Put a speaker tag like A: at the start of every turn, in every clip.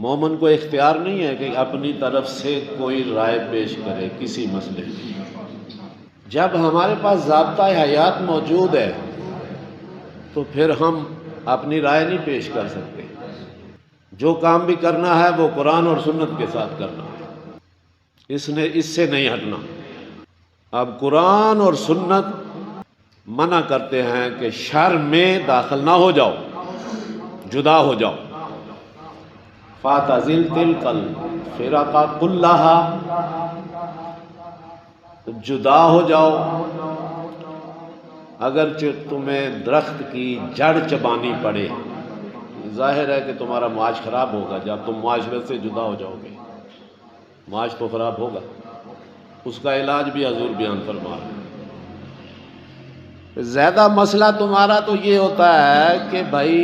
A: مومن کو اختیار نہیں ہے کہ اپنی طرف سے کوئی رائے پیش کرے کسی مسئلے میں۔ جب ہمارے پاس ضابطہ حیات موجود ہے تو پھر ہم اپنی رائے نہیں پیش کر سکتے۔ جو کام بھی کرنا ہے وہ قرآن اور سنت کے ساتھ کرنا ہے، اس سے نہیں ہٹنا۔ اب قرآن اور سنت منع کرتے ہیں کہ شر میں داخل نہ ہو جاؤ، جدا ہو جاؤ۔ فَاعْتَزِلْ تِلْكَ الْفِرَقَ كُلَّهَا، جدا ہو جاؤ۔ اگرچہ تمہیں درخت کی جڑ چبانی پڑے، ظاہر ہے کہ تمہارا معاش خراب ہوگا جب تم معاشرت سے جدا ہو جاؤ گے، معاش تو خراب ہوگا۔ اس کا علاج بھی حضور بیان فرما رہے ہیں۔ زیادہ مسئلہ تمہارا تو یہ ہوتا ہے کہ بھائی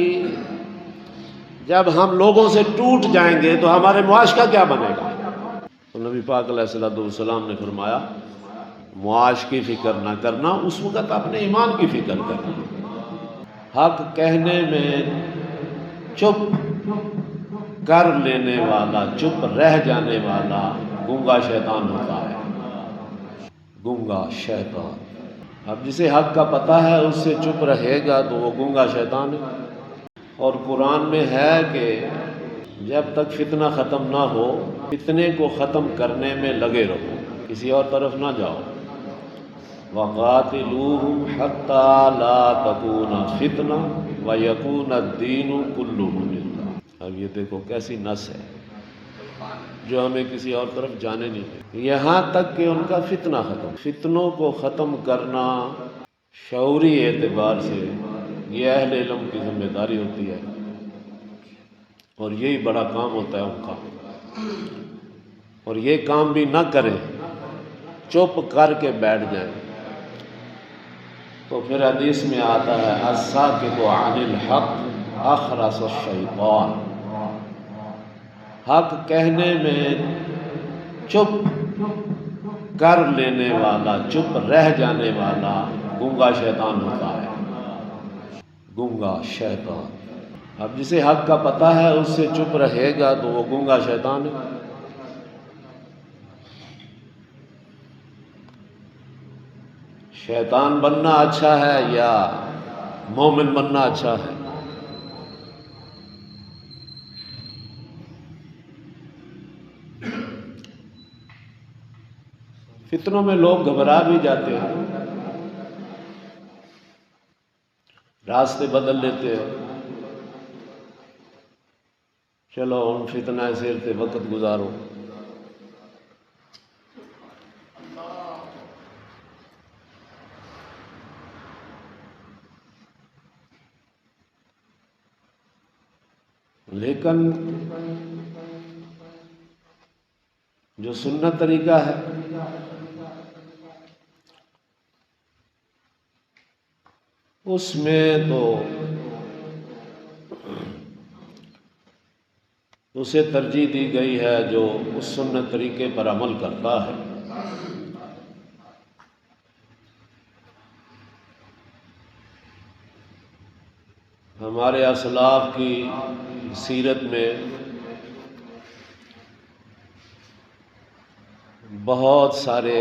A: جب ہم لوگوں سے ٹوٹ جائیں گے تو ہمارے معاش کا کیا بنے گا؟ تو نبی پاک علیہ الصلوۃ والسلام نے فرمایا معاش کی فکر نہ کرنا، اس وقت اپنے ایمان کی فکر کرنا۔ حق کہنے میں چپ کر لینے والا، چپ رہ جانے والا گونگا شیطان ہوتا ہے، گونگا شیطان۔ اب جسے حق کا پتہ ہے اس سے چپ رہے گا تو وہ گونگا شیطان ہے۔ اور قرآن میں ہے کہ جب تک فتنہ ختم نہ ہو، فتنے کو ختم کرنے میں لگے رہو، کسی اور طرف نہ جاؤ۔ وَقَاتِلُوهُمْ حَتَّى لَا تَكُونَ فِتْنَةٌ وَيَكُونَ الدِّينُ كُلُّهُ لِلَّهِ۔ اب یہ دیکھو کیسی نس ہے جو ہمیں کسی اور طرف جانے نہیں دے، یہاں تک کہ ان کا فتنہ ختم۔ فتنوں کو ختم کرنا شعوری اعتبار سے یہ اہل علم کی ذمہ داری ہوتی ہے، اور یہی بڑا کام ہوتا ہے ان کا۔ اور یہ کام بھی نہ کریں، چپ کر کے بیٹھ جائیں، تو پھر حدیث میں آتا ہے الساکت عن الحق اخرس الشیطان، حق کہنے میں چپ کر لینے والا، چپ رہ جانے والا گونگا شیطان ہوتا ہے، گونگا شیطان۔ اب جسے حق کا پتہ ہے اس سے چپ رہے گا تو وہ گونگا شیطان ہے۔ شیطان بننا اچھا ہے یا مومن بننا اچھا ہے؟ فتنوں میں لوگ گھبرا بھی جاتے ہیں، راستے بدل لیتے ہیں، چلو ان فتنہ سے وقت گزارو۔ لیکن جو سنت طریقہ ہے اس میں تو اسے ترجیح دی گئی ہے جو اس سنت طریقے پر عمل کرتا ہے۔ ہمارے اسلاف کی سیرت میں بہت سارے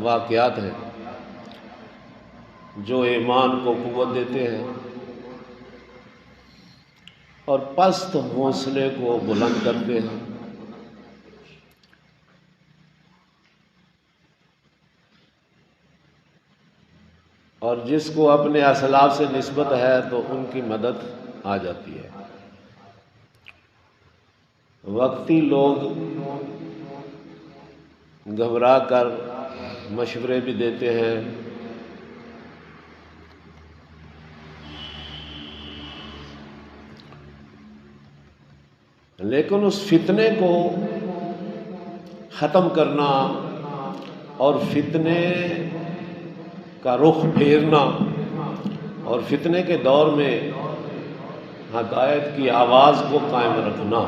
A: واقعات ہیں جو ایمان کو قوت دیتے ہیں اور پست حوصلے کو بلند کرتے ہیں۔ اور جس کو اپنے اسلاف سے نسبت ہے تو ان کی مدد آ جاتی ہے۔ وقتی لوگ گھبرا کر مشورے بھی دیتے ہیں، لیکن اس فتنے کو ختم کرنا اور فتنے کا رخ پھیرنا اور فتنے کے دور میں ہدایت کی آواز کو قائم رکھنا،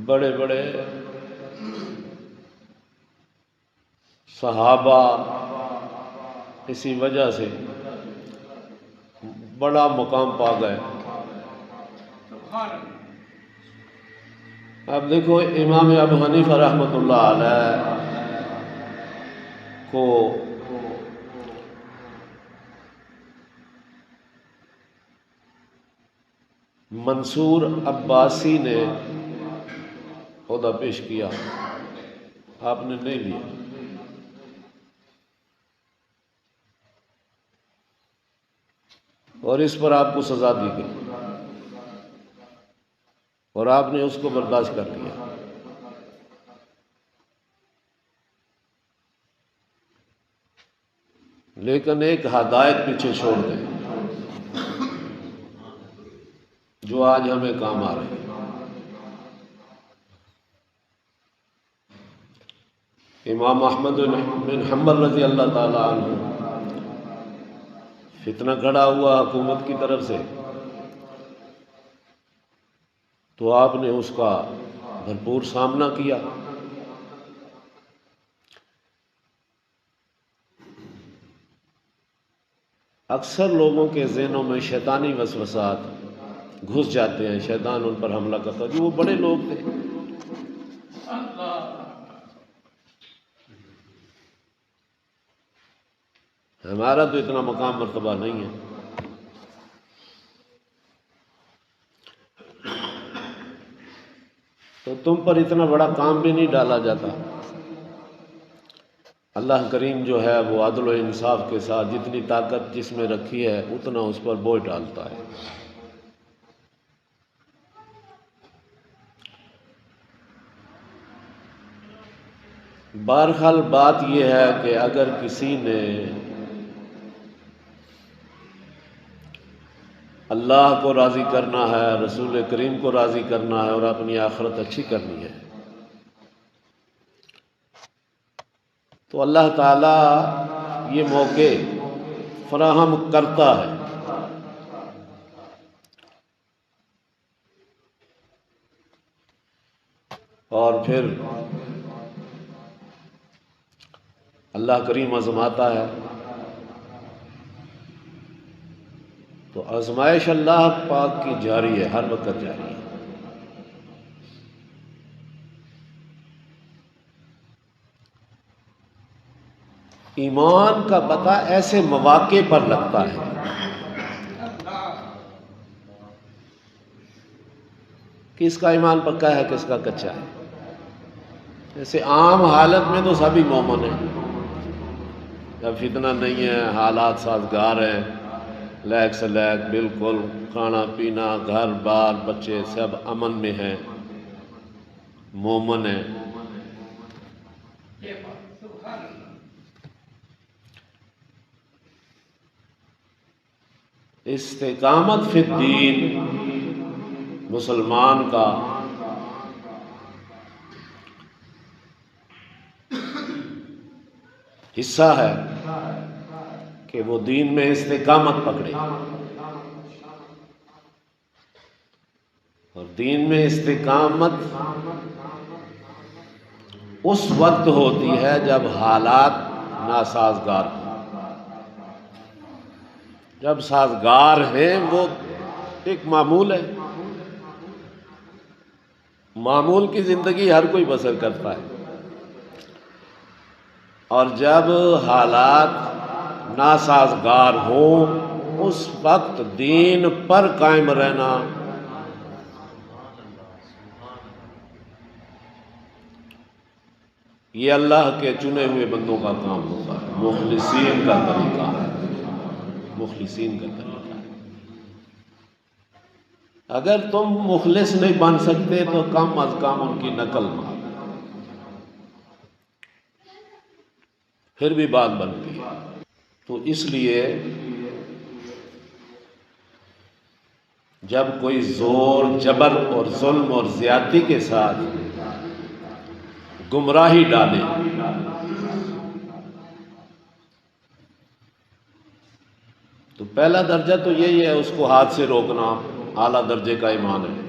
A: بڑے بڑے صحابہ اسی وجہ سے بڑا مقام پا گئے۔ اب دیکھو امام ابو حنیفہ رحمۃ اللہ علیہ کو منصور عباسی نے عہدہ پیش کیا، آپ نے نہیں لیا۔ اور اس پر آپ کو سزا دی گئی اور آپ نے اس کو برداشت کر لیا۔ لیکن ایک ہدایت پیچھے چھوڑ دیں جو آج ہمیں کام آ رہی ہے۔ امام احمد بن حنبل رضی اللہ تعالیٰ عنہ فتنہ کھڑا ہوا حکومت کی طرف سے، تو آپ نے اس کا بھرپور سامنا کیا۔ اکثر لوگوں کے ذہنوں میں شیطانی وسوسات گھس جاتے ہیں، شیطان ان پر حملہ کرتا ہے۔ جو وہ بڑے لوگ تھے، ہمارا تو اتنا مقام مرتبہ نہیں ہے۔ تو تم پر اتنا بڑا کام بھی نہیں ڈالا جاتا۔ اللہ کریم جو ہے وہ عدل و انصاف کے ساتھ جتنی طاقت جس میں رکھی ہے اتنا اس پر بوجھ ڈالتا ہے۔ بہرحال بات یہ ہے کہ اگر کسی نے اللہ کو راضی کرنا ہے، رسول کریم کو راضی کرنا ہے اور اپنی آخرت اچھی کرنی ہے، تو اللہ تعالیٰ یہ موقع فراہم کرتا ہے۔ اور پھر اللہ کریم آزماتا ہے، تو آزمائش اللہ پاک کی جاری ہے، ہر وقت جاری ہے۔ ایمان کا پتہ ایسے مواقع پر لگتا ہے کس کا ایمان پکا ہے کس کا کچا ہے۔ جیسے عام حالت میں تو سبھی مومن ہیں، جب فتنہ نہیں ہے، حالات سازگار ہیں، لیک سے لیک بالکل کھانا پینا گھر بار بچے سب امن میں ہیں، مومن ہیں۔ استقامت فی الدین مسلمان کا حصہ ہے کہ وہ دین میں استقامت پکڑے، اور دین میں استقامت اس وقت ہوتی ہے جب حالات ناسازگار ہوں۔ جب سازگار ہیں وہ ایک معمول ہے، معمول کی زندگی ہر کوئی بسر کرتا ہے، اور جب حالات ناسازگار ہوں اس وقت دین پر قائم رہنا یہ اللہ کے چنے ہوئے بندوں کا کام ہوتا ہے، مخلصین کا طریقہ ہے، مخلصین کا طریقہ ہے۔ اگر تم مخلص نہیں بن سکتے تو کم از کم ان کی نقل مار، پھر بھی بات بنتی ہے۔ تو اس لیے جب کوئی زور جبر اور ظلم اور زیادتی کے ساتھ گمراہی ڈالے تو پہلا درجہ تو یہی ہے اس کو ہاتھ سے روکنا، اعلیٰ درجے کا ایمان ہے۔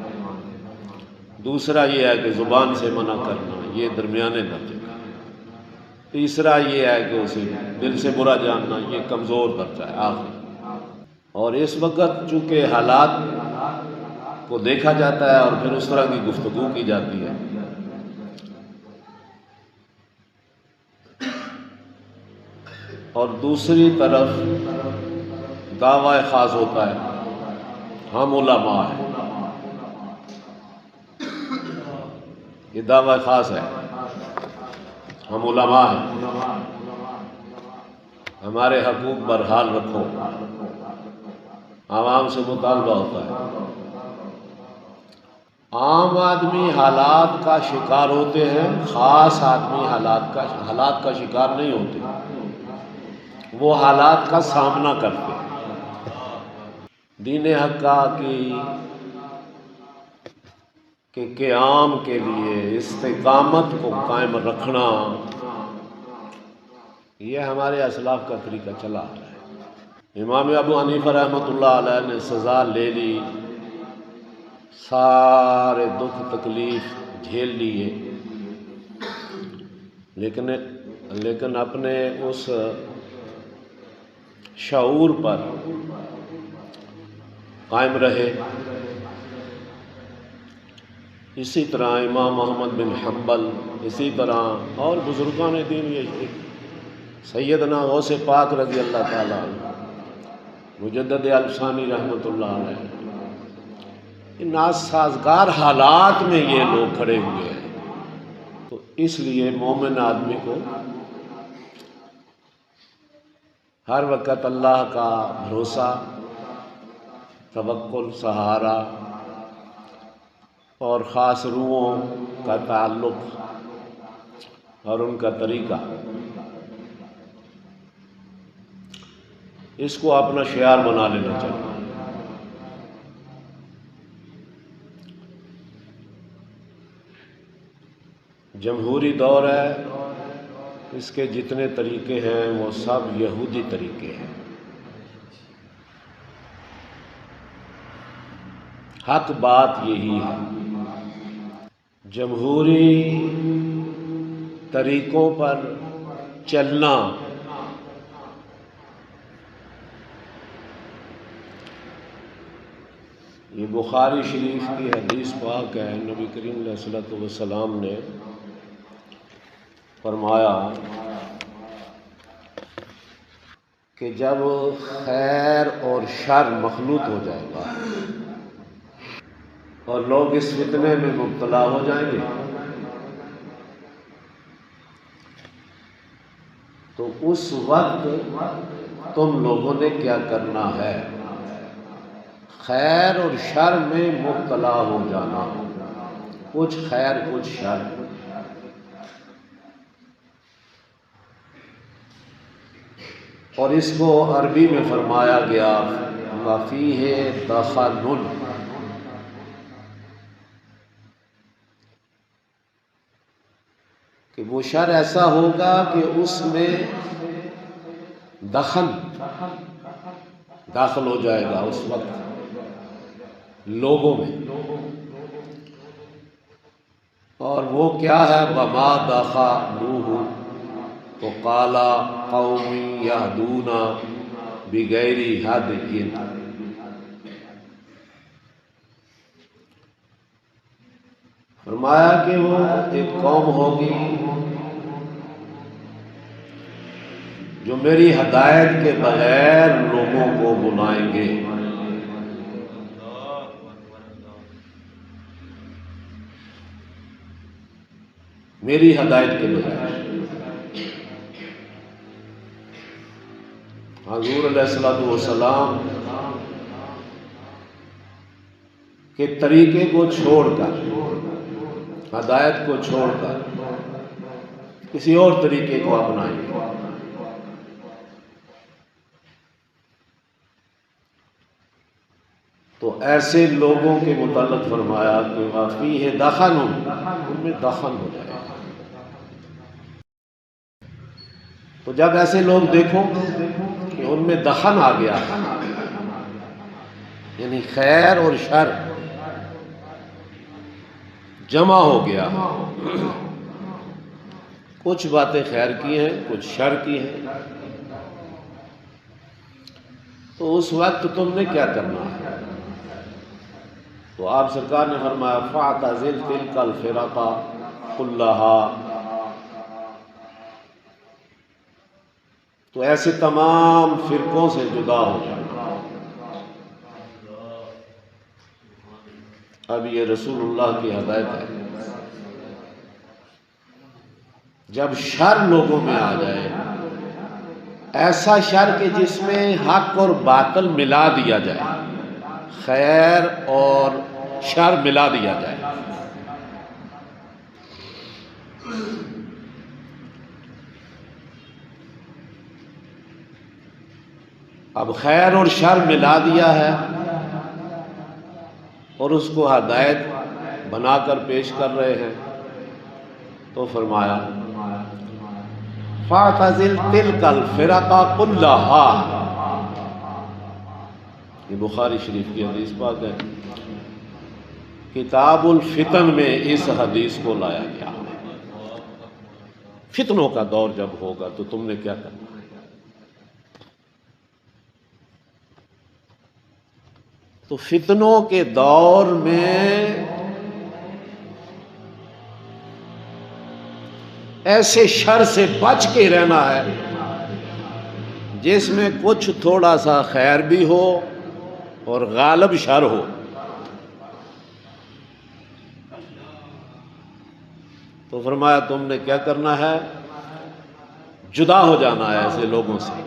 A: دوسرا یہ ہے کہ زبان سے منع کرنا، یہ درمیانے درجے کا۔ تیسرا یہ ہے کہ اسے دل سے برا جاننا، یہ کمزور درجہ ہے آخری۔ اور اس وقت چونکہ حالات کو دیکھا جاتا ہے اور پھر اس طرح کی گفتگو کی جاتی ہے۔ اور دوسری طرف دعوی خاص ہوتا ہے، ہم علماء ہیں، یہ دعوی خاص ہے، ہم علماء ہیں، ہمارے حقوق برحال رکھو، عوام سے مطالبہ ہوتا ہے۔ عام آدمی حالات کا شکار ہوتے ہیں، خاص آدمی حالات کا شکار نہیں ہوتے، وہ حالات کا سامنا کرتے ہیں۔ دین حق کے قیام کے لیے استقامت کو قائم رکھنا، یہ ہمارے اسلاف کا طریقہ چلا آ رہا ہے۔ امام ابو حنیفہ رحمۃ اللہ علیہ نے سزا لے لی، سارے دکھ تکلیف جھیل لیے، لیکن اپنے اس شعور پر قائم رہے۔ اسی طرح امام محمد بن حنبل، اسی طرح اور بزرگان دین، یہ سیدنا غوث پاک رضی اللہ تعالیٰ عنہ، مجدد الثانی رحمۃ اللہ علیہ، ان ناسازگار حالات میں یہ لوگ کھڑے ہوئے ہیں۔ تو اس لیے مومن آدمی کو ہر وقت اللہ کا بھروسہ، توکل، سہارا اور خاص روحوں کا تعلق اور ان کا طریقہ، اس کو اپنا شعار بنا لینا چاہیے۔ جمہوری دور ہے، اس کے جتنے طریقے ہیں وہ سب یہودی طریقے ہیں۔ حق بات یہی ہے، جمہوری طریقوں پر چلنا یہ بخاری شریف کی حدیث پاک ہے۔ نبی کریم علیہ الصلوۃ والسلام نے فرمایا کہ جب خیر اور شر مخلوط ہو جائے گا اور لوگ اس فتنے میں مبتلا ہو جائیں گے، تو اس وقت تم لوگوں نے کیا کرنا ہے؟ خیر اور شر میں مبتلا ہو جانا، کچھ خیر کچھ شر۔ اور اس کو عربی میں فرمایا گیا وَفِيهِ دَخَلٌ، کہ وہ شر ایسا ہوگا کہ اس میں دخل داخل ہو جائے گا اس وقت لوگوں میں، اور وہ کیا ہے؟ وَمَا دَخَلُوهُ، تو قَالَ قَوْمٌ يَهْدُونَ بِغَيْرِ هَدْيٍ، فرمایا کہ وہ ایک قوم ہوگی جو میری ہدایت کے بغیر لوگوں کو بلائیں گے۔ میری ہدایت کے بغیر۔ حضور علیہ الصلوۃ والسلام کے طریقے کو چھوڑ کر، ہدایت کو چھوڑ کر کسی اور طریقے کو اپنائیں گے۔ تو ایسے لوگوں کے متعلق فرمایا کہ وَفِيهِ دَخَلٌ، ان میں دخل ہو جائے گا۔ تو جب ایسے لوگ دیکھو کہ ان میں دخل آ گیا، یعنی خیر اور شر جمع ہو گیا، کچھ باتیں خیر کی ہیں، کچھ شر کی ہیں، تو اس وقت تم نے کیا کرنا ہے؟ تو آپ سرکار نے فرمایا فَاعْتَزِلْ تِلْكَ الْفِرَقَ كُلَّهَا، تو ایسے تمام فرقوں سے جدا ہو جانا۔ اب یہ رسول اللہ کی ہدایت ہے، جب شر لوگوں میں آ جائے، ایسا شر کہ جس میں حق اور باطل ملا دیا جائے، خیر اور شر ملا دیا جائے، اب خیر اور شر ملا دیا ہے اور اس کو ہدایت بنا کر پیش کر رہے ہیں، تو فرمایا فَاعْتَزِلْ تِلْكَ الْفِرَقَ كُلَّهَا، یہ بخاری شریف کی حدیث پاک ہے، کتاب الفتن میں اس حدیث کو لایا گیا ہے۔ فتنوں کا دور جب ہوگا تو تم نے کیا کرنا ہے؟ تو فتنوں کے دور میں ایسے شر سے بچ کے رہنا ہے جس میں کچھ تھوڑا سا خیر بھی ہو اور غالب شر ہو۔ تو فرمایا تم نے کیا کرنا ہے؟ جدا ہو جانا ہے ایسے لوگوں سے۔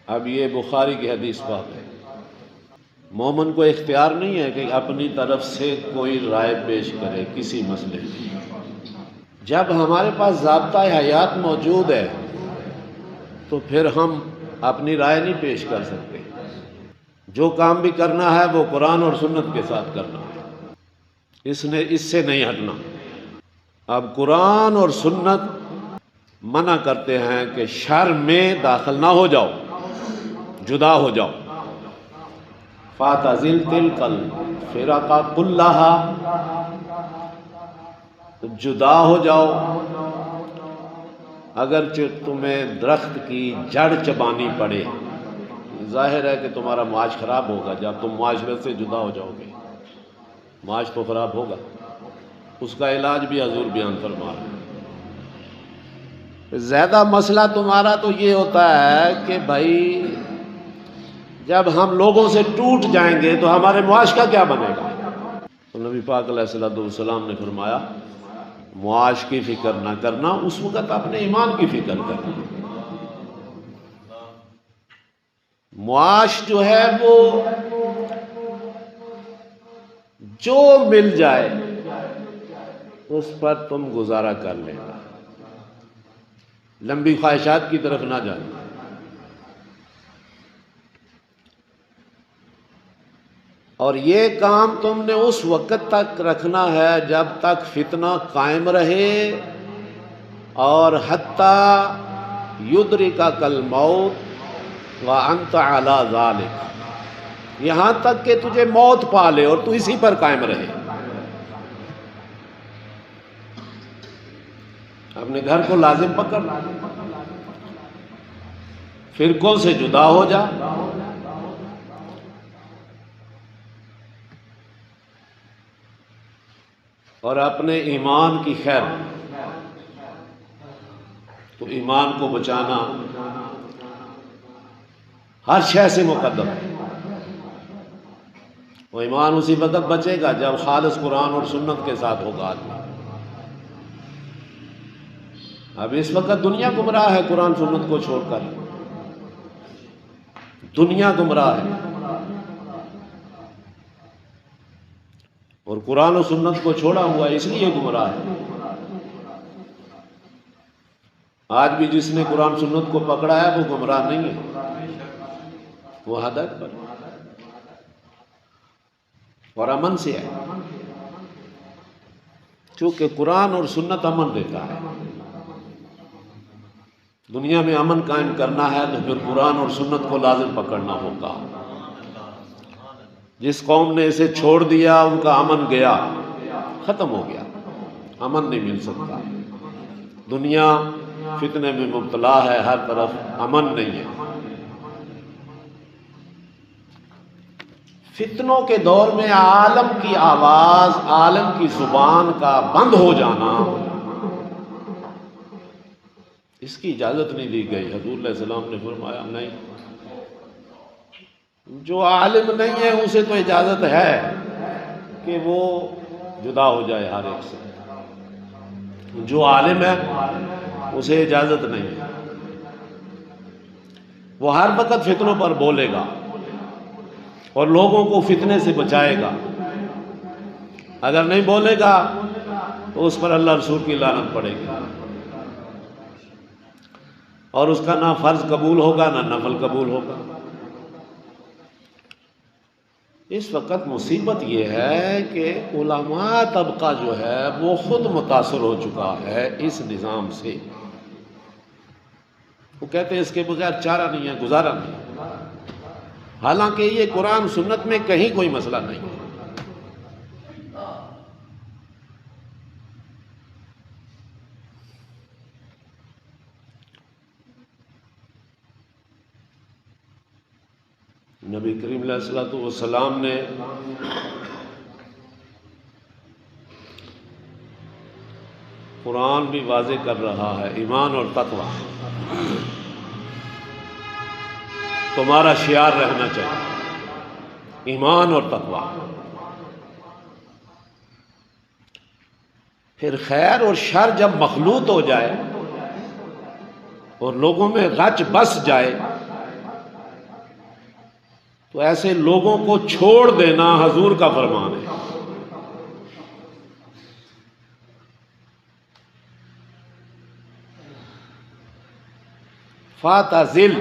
A: اب یہ بخاری کی حدیث پاک ہے، مومن کو اختیار نہیں ہے کہ اپنی طرف سے کوئی رائے پیش کرے کسی مسئلے میں۔ جب ہمارے پاس ضابطہ حیات موجود ہے تو پھر ہم اپنی رائے نہیں پیش کر سکتے۔ جو کام بھی کرنا ہے وہ قرآن اور سنت کے ساتھ کرنا ہے، اس سے نہیں ہٹنا۔ اب قرآن اور سنت منع کرتے ہیں کہ شر میں داخل نہ ہو جاؤ، جدا ہو جاؤ۔ فَاعْتَزِلْ تِلْكَ الْفِرَقَ كُلَّهَا، تو جدا ہو جاؤ، اگرچہ تمہیں درخت کی جڑ چبانی پڑے۔ ظاہر ہے کہ تمہارا معاش خراب ہوگا جب تم معاشرت سے جدا ہو جاؤ گے، معاش تو خراب ہوگا، اس کا علاج بھی حضور بیان فرما رہے ہیں۔ زیادہ مسئلہ تمہارا تو یہ ہوتا ہے کہ بھائی جب ہم لوگوں سے ٹوٹ جائیں گے تو ہمارے معاش کا کیا بنے گا؟ تو نبی پاک علیہ الصلوۃ والسلام نے فرمایا معاش کی فکر نہ کرنا، اس وقت اپنے ایمان کی فکر کرنا۔ معاش جو ہے وہ جو مل جائے اس پر تم گزارا کر لینا، لمبی خواہشات کی طرف نہ جانا۔ اور یہ کام تم نے اس وقت تک رکھنا ہے جب تک فتنہ قائم رہے، اور حتی یدرکک الموت وانت علی ذالک، یہاں تک کہ تجھے موت پا لے اور تو اسی پر قائم رہے۔ اپنے گھر کو لازم پکڑ، فرقوں سے جدا ہو جا، اور اپنے ایمان کی خیر، تو ایمان کو بچانا ہر شے سے مقدم ہے۔ وہ ایمان اسی وقت بچے گا جب خالص قرآن اور سنت کے ساتھ ہوگا آدمی۔ اب اس وقت دنیا گمراہ ہے، قرآن سنت کو چھوڑ کر دنیا گمراہ ہے، اور قرآن و سنت کو چھوڑا ہوا ہے اس لیے گمراہ ہے۔ آج بھی جس نے قرآن سنت کو پکڑا ہے وہ گمراہ نہیں ہے، وہ ہدایت پر اور امن سے ہے، چونکہ قرآن اور سنت امن دیتا ہے۔ دنیا میں امن قائم کرنا ہے تو پھر قرآن اور سنت کو لازم پکڑنا ہوگا۔ جس قوم نے اسے چھوڑ دیا ان کا امن گیا، ختم ہو گیا، امن نہیں مل سکتا. دنیا فتنے میں مبتلا ہے، ہر طرف امن نہیں ہے. فتنوں کے دور میں عالم کی آواز، عالم کی زبان کا بند ہو جانا، اس کی اجازت نہیں دی گئی. حضور علیہ السلام نے فرمایا نہیں، جو عالم نہیں ہے اسے تو اجازت ہے کہ وہ جدا ہو جائے ہر ایک سے. جو عالم ہے اسے اجازت نہیں ہے. وہ ہر وقت فتنوں پر بولے گا اور لوگوں کو فتنے سے بچائے گا. اگر نہیں بولے گا تو اس پر اللہ رسول کی لعنت پڑے گی، اور اس کا نہ فرض قبول ہوگا نہ نفل قبول ہوگا. اس وقت مصیبت یہ ہے کہ علماء طبقہ جو ہے وہ خود متاثر ہو چکا ہے اس نظام سے. وہ کہتے ہیں اس کے بغیر چارہ نہیں ہے، گزارا نہیں ہے، حالانکہ یہ قرآن سنت میں کہیں کوئی مسئلہ نہیں ہے. نبی کریم علیہ الصلوۃ والسلام نے قرآن بھی واضح کر رہا ہے، ایمان اور تقوی تمہارا شعار رہنا چاہیے، ایمان اور تقوی. پھر خیر اور شر جب مخلوط ہو جائے اور لوگوں میں غچ بس جائے تو ایسے لوگوں کو چھوڑ دینا حضور کا فرمان ہے. فاعتزل،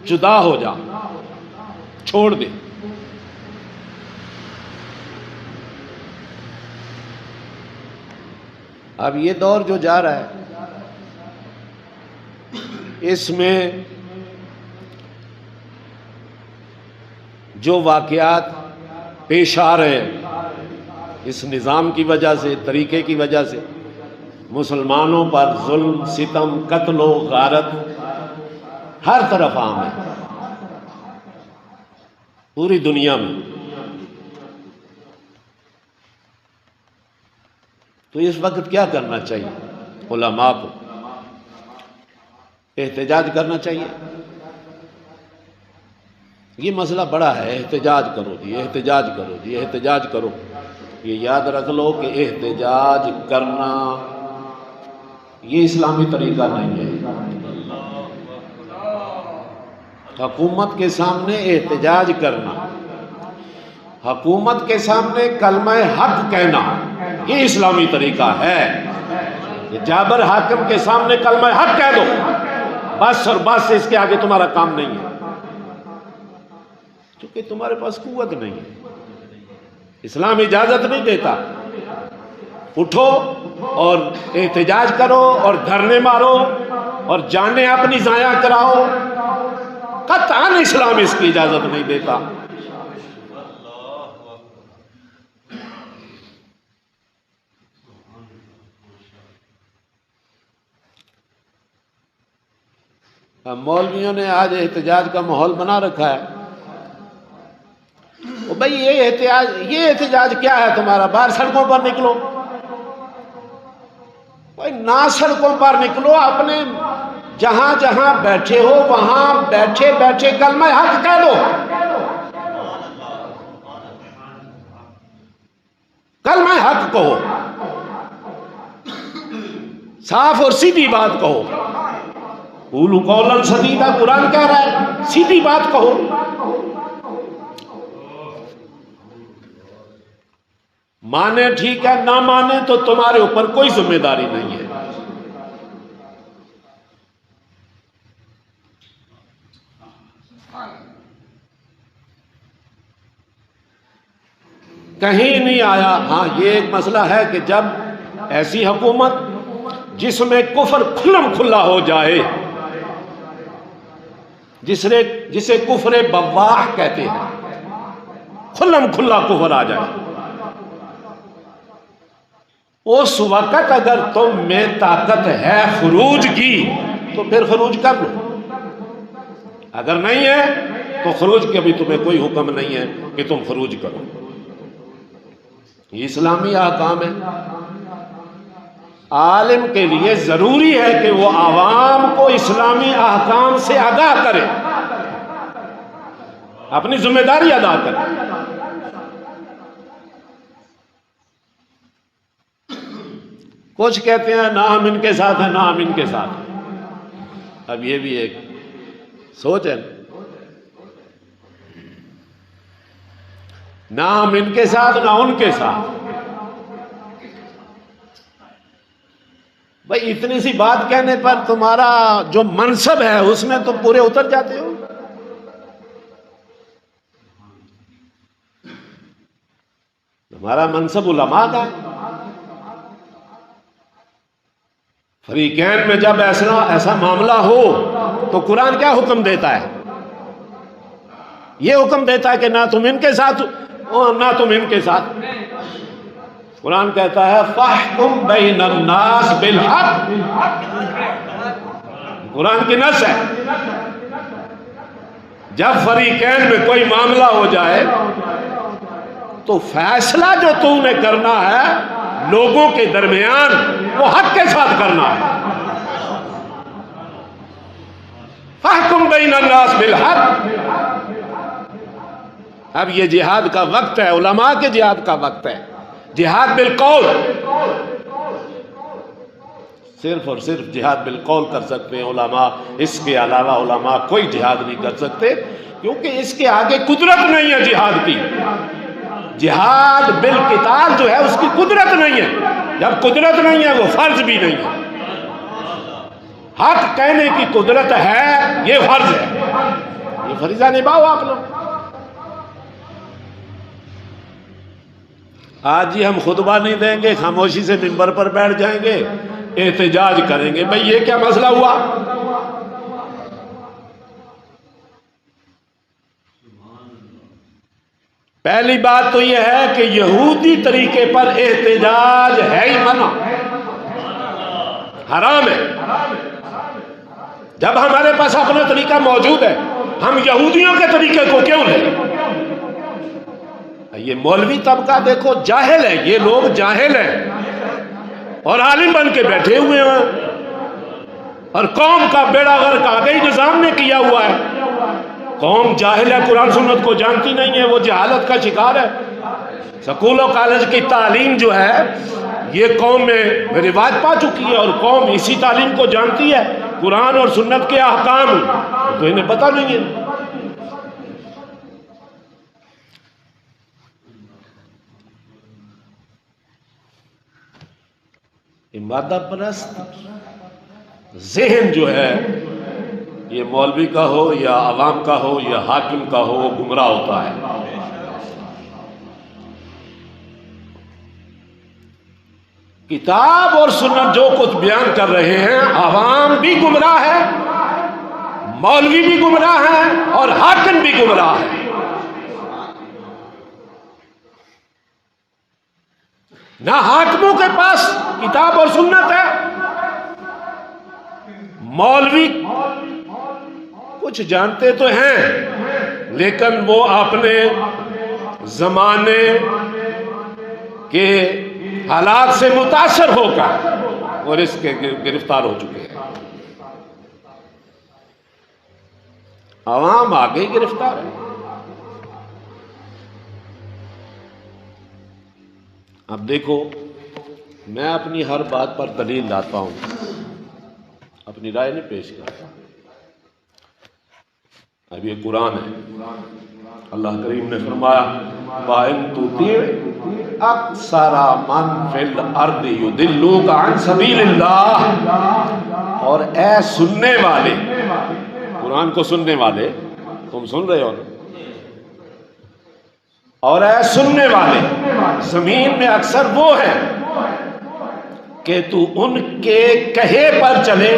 A: جدا ہو جا، چھوڑ دے. اب یہ دور جو جا رہا ہے اس میں جو واقعات پیش آ رہے ہیں اس نظام کی وجہ سے، طریقے کی وجہ سے، مسلمانوں پر ظلم، ستم، قتل و غارت ہر طرف عام ہے پوری دنیا میں. تو اس وقت کیا کرنا چاہیے؟ علماء کو احتجاج کرنا چاہیے. یہ مسئلہ بڑا ہے، احتجاج کرو جی، احتجاج کرو جی، احتجاج کرو. یہ یاد رکھ لو کہ احتجاج کرنا یہ اسلامی طریقہ نہیں ہے. حکومت کے سامنے احتجاج کرنا، حکومت کے سامنے کلمہ حق کہنا، یہ اسلامی طریقہ ہے. کہ جابر حاکم کے سامنے کلمہ حق کہہ دو، بس اور بس، اس کے آگے تمہارا کام نہیں ہے، کیونکہ تمہارے پاس قوت نہیں ہے. اسلام اجازت نہیں دیتا. اٹھو اور احتجاج کرو اور دھرنے مارو اور جانیں اپنی ضائع کراؤ، قطعاً اسلام اس کی اجازت نہیں دیتا. مولویوں نے آج احتجاج کا ماحول بنا رکھا ہے. بھئی یہ احتجاج کیا ہے تمہارا؟ باہر سڑکوں پر نکلو. بھئی نہ سڑکوں پر نکلو، اپنے جہاں جہاں بیٹھے ہو وہاں بیٹھے بیٹھے کلمہ حق کہہ دو. کلمہ حق کہو، صاف اور سیدھی بات کہو. قولوا قولا سدیدا قرآن کہہ رہا ہے، سیدھی بات کہو. مانے ٹھیک ہے، نہ مانے تو تمہارے اوپر کوئی ذمہ داری نہیں ہے. کہیں نہیں آیا. ہاں یہ ایک مسئلہ ہے کہ جب ایسی حکومت جس میں کفر کھلم کھلا ہو جائے، جسے کفر بواح کہتے ہیں، کھلم کھلا کفر آ جائے، اس وقت اگر تم میں طاقت ہے خروج کی تو پھر خروج کر لو، اگر نہیں ہے تو خروج کے بھی تمہیں کوئی حکم نہیں ہے کہ تم خروج کرو. یہ اسلامی احکام ہے. عالم کے لیے ضروری ہے کہ وہ عوام کو اسلامی احکام سے آگاہ کرے، اپنی ذمہ داری ادا کرے. کچھ کہتے ہیں نہ ہم ان کے ساتھ ہیں، نہ ہم ان کے ساتھ ہیں. اب یہ بھی ایک سوچ ہے، نہ ہم ان کے ساتھ نہ ان کے ساتھ. بھائی اتنی سی بات کہنے پر تمہارا جو منصب ہے اس میں تم پورے اتر جاتے ہو. تمہارا منصب علماء کا ہے. فریقین میں جب ایسا معاملہ ہو تو قرآن کیا حکم دیتا ہے؟ یہ حکم دیتا ہے کہ نہ تم ان کے ساتھ اور نہ تم ان کے ساتھ. قرآن کہتا ہے فاحکم بین الناس بالحق. قرآن کی نص ہے. جب فریقین میں کوئی معاملہ ہو جائے تو فیصلہ جو تو نے کرنا ہے لوگوں کے درمیان وہ حق کے ساتھ کرنا ہے. فاحکم بین الناس بالحق. اب یہ جہاد کا وقت ہے، علماء کے جہاد کا وقت ہے. جہاد بالقول، صرف اور صرف جہاد بالقول کر سکتے ہیں علماء. اس کے علاوہ علماء کوئی جہاد نہیں کر سکتے، کیونکہ اس کے آگے قدرت نہیں ہے جہاد کی. جہاد بالقتال جو ہے اس کی قدرت نہیں ہے. جب قدرت نہیں ہے وہ فرض بھی نہیں ہے. حق کہنے کی قدرت ہے، یہ فرض ہے. یہ فریضہ نبھاؤ آپ لوگ. آج ہی ہم خطبہ نہیں دیں گے، خاموشی سے منبر پر بیٹھ جائیں گے، احتجاج کریں گے. بھئی یہ کیا مسئلہ ہوا؟ پہلی بات تو یہ ہے کہ یہودی طریقے پر احتجاج ہے ہی منع، حرام ہے. جب ہمارے پاس اپنا طریقہ موجود ہے ہم یہودیوں کے طریقے کو کیوں لیں؟ یہ مولوی طبقہ دیکھو جاہل ہے، یہ لوگ جاہل ہیں اور عالم بن کے بیٹھے ہوئے ہیں، اور قوم کا بیڑا غرق آگئی نظام نے کیا ہوا ہے. قوم جاہل ہے، قرآن سنت کو جانتی نہیں ہے، وہ جہالت کا شکار ہے. سکول و کالج کی تعلیم جو ہے یہ قوم میں رواج پا چکی ہے، اور قوم اسی تعلیم کو جانتی ہے. قرآن اور سنت کے احکام تو انہیں پتہ نہیں ہے. مادہ پرست ذہن جو ہے یہ مولوی کا ہو یا عوام کا ہو یا حاکم کا ہو وہ گمراہ ہوتا ہے. کتاب اور سنت جو کچھ بیان کر رہے ہیں عوام بھی گمراہ ہے، مولوی بھی گمراہ ہے اور حاکم بھی گمراہ ہے. نہ حاکموں کے پاس کتاب اور سنت ہے، مولوی کچھ جانتے تو ہیں لیکن وہ اپنے زمانے کے حالات سے متاثر ہو کر اور اس کے گرفتار ہو چکے ہیں. عوام آگے گرفتار ہے. اب دیکھو میں اپنی ہر بات پر دلیل لاتا ہوں، اپنی رائے نہیں پیش کرتا. اب یہ قرآن ہے، اللہ کریم نے فرمایا وَإِن تُطِعْ أَكْثَرَ مَنْ فِي الْأَرْضِ يُضِلُّوكَ عَنْ سَبِيلِ اللَّهِ. اور اے سننے والے، قرآن کو سننے والے، تم سن رہے ہو نا، اور اے سننے والے زمین میں اکثر وہ ہیں کہ تو ان کے کہے پر چلے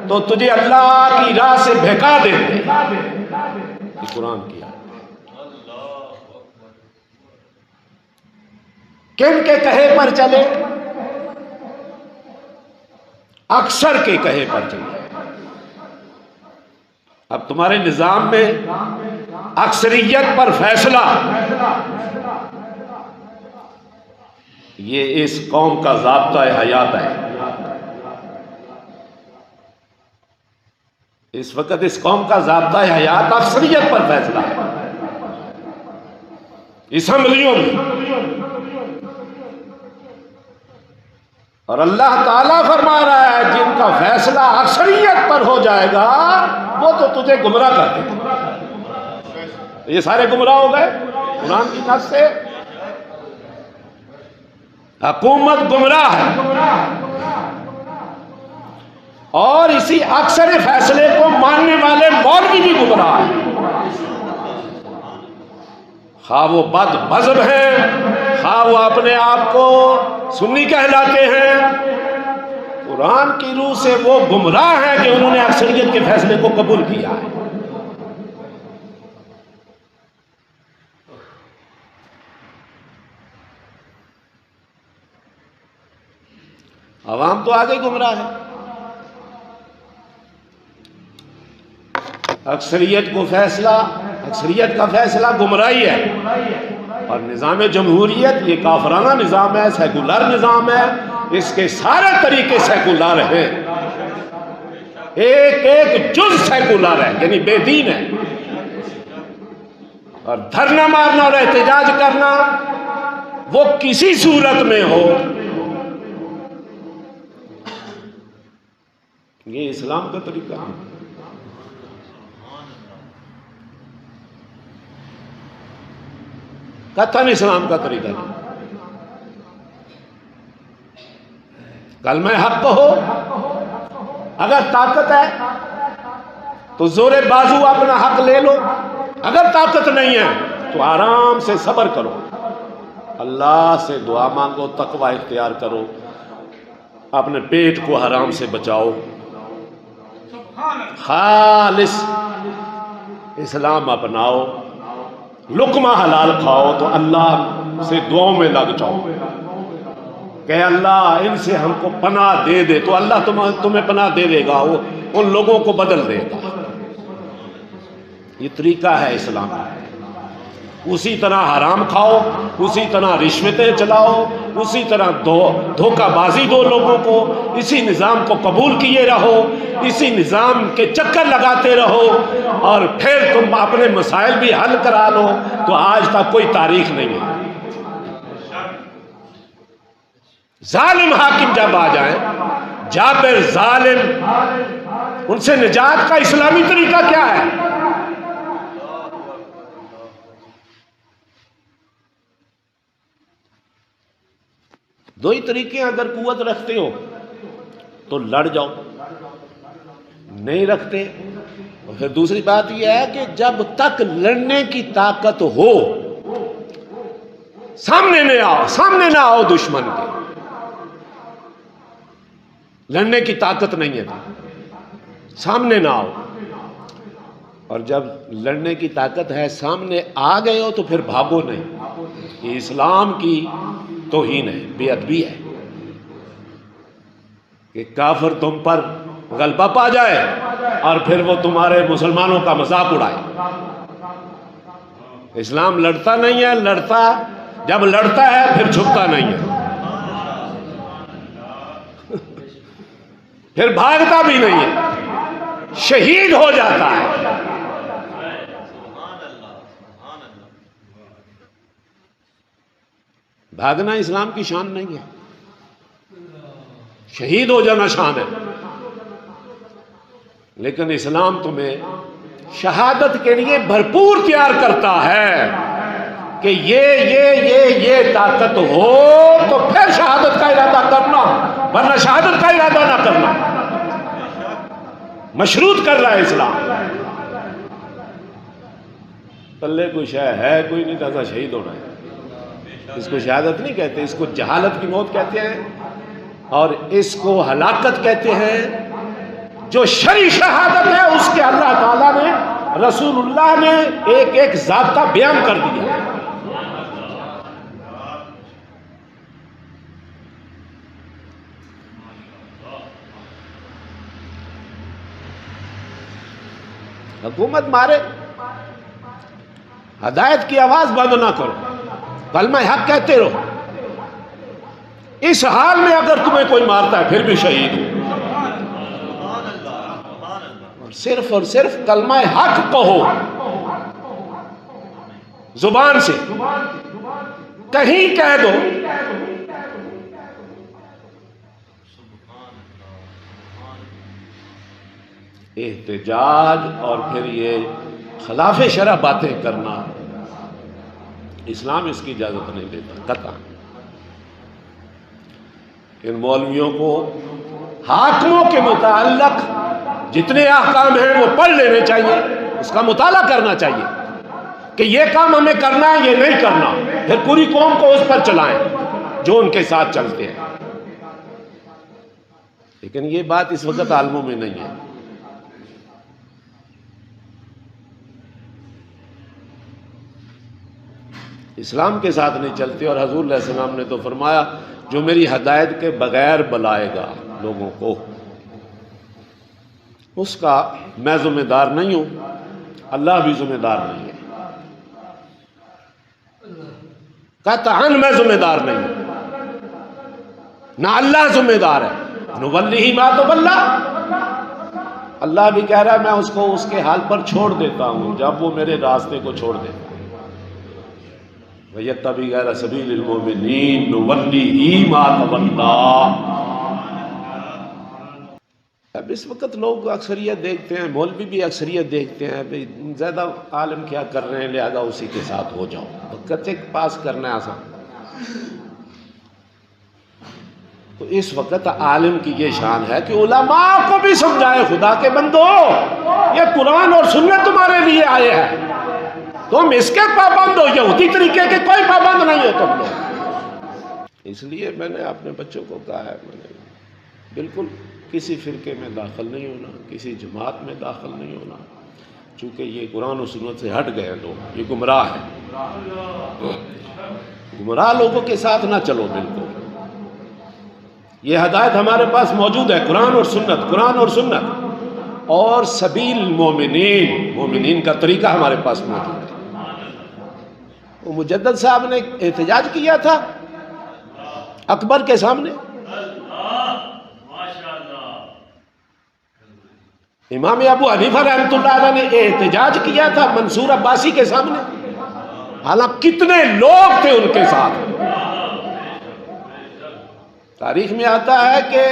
A: تو تجھے اللہ کی راہ سے بہکا دیتے. یہ قرآن کی ہے. کن کے کہے پر چلے؟ اکثر کے کہے پر چلے۔ اب تمہارے نظام میں اکثریت پر فیصلہ یہ اس قوم کا ضابطہ حیات ہے۔ اس وقت اس قوم کا ضابطہ حیات اکثریت پر فیصلہ ہے، اسمبلیوں میں۔ اور اللہ تعالیٰ فرما رہا ہے جن کا فیصلہ اکثریت پر ہو جائے گا وہ تو تجھے گمراہ کر دے گا۔ یہ سارے گمراہ ہو گئے قرآن کی نص سے۔ حکومت گمراہ ہے اور اسی اکثر فیصلے کو ماننے والے مولوی بھی گمراہ ہیں، خواہ وہ بد مذہب ہیں، خواہ وہ اپنے آپ کو سنی کہلاتے ہیں۔ قرآن کی روح سے وہ گمراہ ہیں کہ انہوں نے اکثریت کے فیصلے کو قبول کیا ہے۔ عوام تو آگے گمراہ ہے، اکثریت کا فیصلہ گمراہی ہے۔ اور نظام جمہوریت یہ کافرانہ نظام ہے، سیکولر نظام ہے، اس کے سارے طریقے سیکولر ہیں، ایک ایک جز سیکولر ہے، یعنی بے دین ہے۔ اور دھرنا مارنا اور احتجاج کرنا وہ کسی صورت میں ہو، یہ اسلام کا طریقہ ہے۔ قطعاً اسلام کا طریقہ نہیں۔ کلمہ حق کہو، اگر طاقت ہے تو زور بازو اپنا حق لے لو، اگر طاقت نہیں ہے تو آرام سے صبر کرو، اللہ سے دعا مانگو، تقوی اختیار کرو، اپنے پیٹ کو حرام سے بچاؤ، خالص اسلام اپناؤ، لقمہ حلال کھاؤ، تو اللہ سے دعاؤں میں لگ جاؤ کہ اللہ ان سے ہم کو پناہ دے دے، تو اللہ تمہیں پناہ دے دے گا، وہ ان لوگوں کو بدل دے گا۔ یہ طریقہ ہے اسلام کا۔ اسی طرح حرام کھاؤ، اسی طرح رشوتیں چلاؤ، اسی طرح دھوکہ بازی دو لوگوں کو، اسی نظام کو قبول کیے رہو، اسی نظام کے چکر لگاتے رہو، اور پھر تم اپنے مسائل بھی حل کرا لو، تو آج تک کوئی تاریخ نہیں ہے۔ ظالم حاکم جب آ جائیں، جابر ظالم، ان سے نجات کا اسلامی طریقہ کیا ہے؟ دو ہی طریقے ہیں، اگر قوت رکھتے ہو تو لڑ جاؤ، نہیں رکھتے اور پھر دوسری بات یہ ہے کہ جب تک لڑنے کی طاقت ہو سامنے نہ آؤ دشمن کے، لڑنے کی طاقت نہیں ہے تو سامنے نہ آؤ، اور جب لڑنے کی طاقت ہے سامنے آ گئے ہو تو پھر بھاگو نہیں۔ یہ اسلام کی توہین ہے، بے ادبی ہے کہ کافر تم پر غلبہ پا جائے اور پھر وہ تمہارے مسلمانوں کا مذاق اڑائے۔ اسلام لڑتا نہیں ہے، جب لڑتا ہے پھر چھپتا نہیں ہے، پھر بھاگتا بھی نہیں ہے، شہید ہو جاتا ہے۔ بھاگنا اسلام کی شان نہیں ہے، شہید ہو جانا شان ہے، لیکن اسلام تمہیں شہادت کے لیے بھرپور تیار کرتا ہے کہ یہ طاقت ہو تو پھر شہادت کا ارادہ کرنا، ورنہ شہادت کا ارادہ نہ کرنا۔ مشروط کر رہا ہے اسلام۔ پلے کوئی شے ہے کوئی نہیں، تازہ شہید ہونا ہے، اس کو شہادت نہیں کہتے، اس کو جہالت کی موت کہتے ہیں، اور اس کو ہلاکت کہتے ہیں۔ جو شرعی شہادت ہے اس کے اللہ تعالیٰ نے، رسول اللہ نے ایک ایک ضابطہ بیان کر دیا۔ حکومت مارے، ہدایت کی آواز بند نہ کرو، کلمہ حق کہتے رہو۔ اس حال میں اگر تمہیں کوئی مارتا ہے پھر بھی شہید ہو، صرف اور صرف کلمہ حق کہو زبان سے، کہیں کہہ دو احتجاج اور پھر یہ خلاف شرع باتیں کرنا اسلام اس کی اجازت نہیں دیتا قطعا۔ ان مولویوں کو حاکموں کے متعلق جتنے احکام ہیں وہ پڑھ لینے چاہیے، اس کا مطالعہ کرنا چاہیے کہ یہ کام ہمیں کرنا ہے، یہ نہیں کرنا، پھر پوری قوم کو اس پر چلائیں جو ان کے ساتھ چلتے ہیں۔ لیکن یہ بات اس وقت عالموں میں نہیں ہے۔ اسلام کے ساتھ نہیں چلتے، اور حضور علیہ السلام نے تو فرمایا جو میری ہدایت کے بغیر بلائے گا لوگوں کو اس کا میں ذمہ دار نہیں ہوں، اللہ بھی ذمہ دار نہیں ہے، قطعاً میں ذمہ دار نہیں ہوں، نہ اللہ ذمہ دار ہے، نولیہ ما تولی، اللہ بھی کہہ رہا ہے میں اس کو اس کے حال پر چھوڑ دیتا ہوں جب وہ میرے راستے کو چھوڑ دیتا ہے۔ وَيَتَّبِعْ غَيْرَ سَبِيلِ الْمُؤْمِنِينَ نُوَلِّهِ مَا تَوَلَّىٰ۔ اب اس وقت لوگ اکثریت دیکھتے ہیں، مولوی بھی اکثریت دیکھتے ہیں، زیادہ عالم کیا کر رہے ہیں لہذا اسی کے ساتھ ہو جاؤ، وقت ایک پاس کرنا ہے آسان۔ تو اس وقت عالم کی یہ شان ہے کہ علماء کو بھی سمجھائے خدا کے بندو یہ قرآن اور سنت تمہارے لیے آئے ہیں، تم اس کے پابند ہو، یہودی طریقے کے کوئی پابند نہیں ہو تم لوگ۔ اس لیے میں نے اپنے بچوں کو کہا ہے میں نے بالکل کسی فرقے میں داخل نہیں ہونا، کسی جماعت میں داخل نہیں ہونا، چونکہ یہ قرآن و سنت سے ہٹ گئے لوگ، یہ گمراہ ہیں، گمراہ لوگوں کے ساتھ نہ چلو بالکل۔ یہ ہدایت ہمارے پاس موجود ہے، قرآن اور سنت، قرآن اور سنت اور سبیل مومنین، مومنین کا طریقہ ہمارے پاس موجود ہے۔ وہ مجدد صاحب نے احتجاج کیا تھا اکبر کے سامنے، امام ابو حنیفہ رحمۃ اللہ علیہ نے احتجاج کیا تھا منصور عباسی کے سامنے، حالانکہ کتنے لوگ تھے ان کے ساتھ۔ تاریخ میں آتا ہے کہ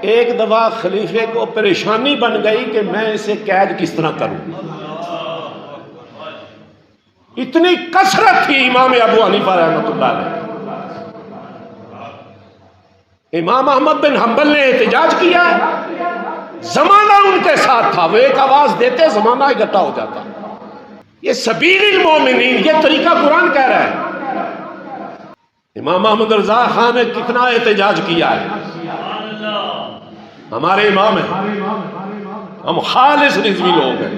A: ایک دفعہ خلیفے کو پریشانی بن گئی کہ میں اسے قید کس طرح کروں، اتنی کثرت تھی امام ابو حنیفہ رحمۃ اللہ علیہ۔ امام احمد بن حنبل نے احتجاج کیا، زمانہ ان کے ساتھ تھا، وہ ایک آواز دیتے زمانہ اکٹھا ہو جاتا۔ یہ سبیل المومنین، یہ طریقہ قرآن کہہ رہا ہے۔ امام محمد رضا خان نے کتنا احتجاج کیا ہے، ہمارے امام ہیں، ہم خالص رضوی لوگ ہیں۔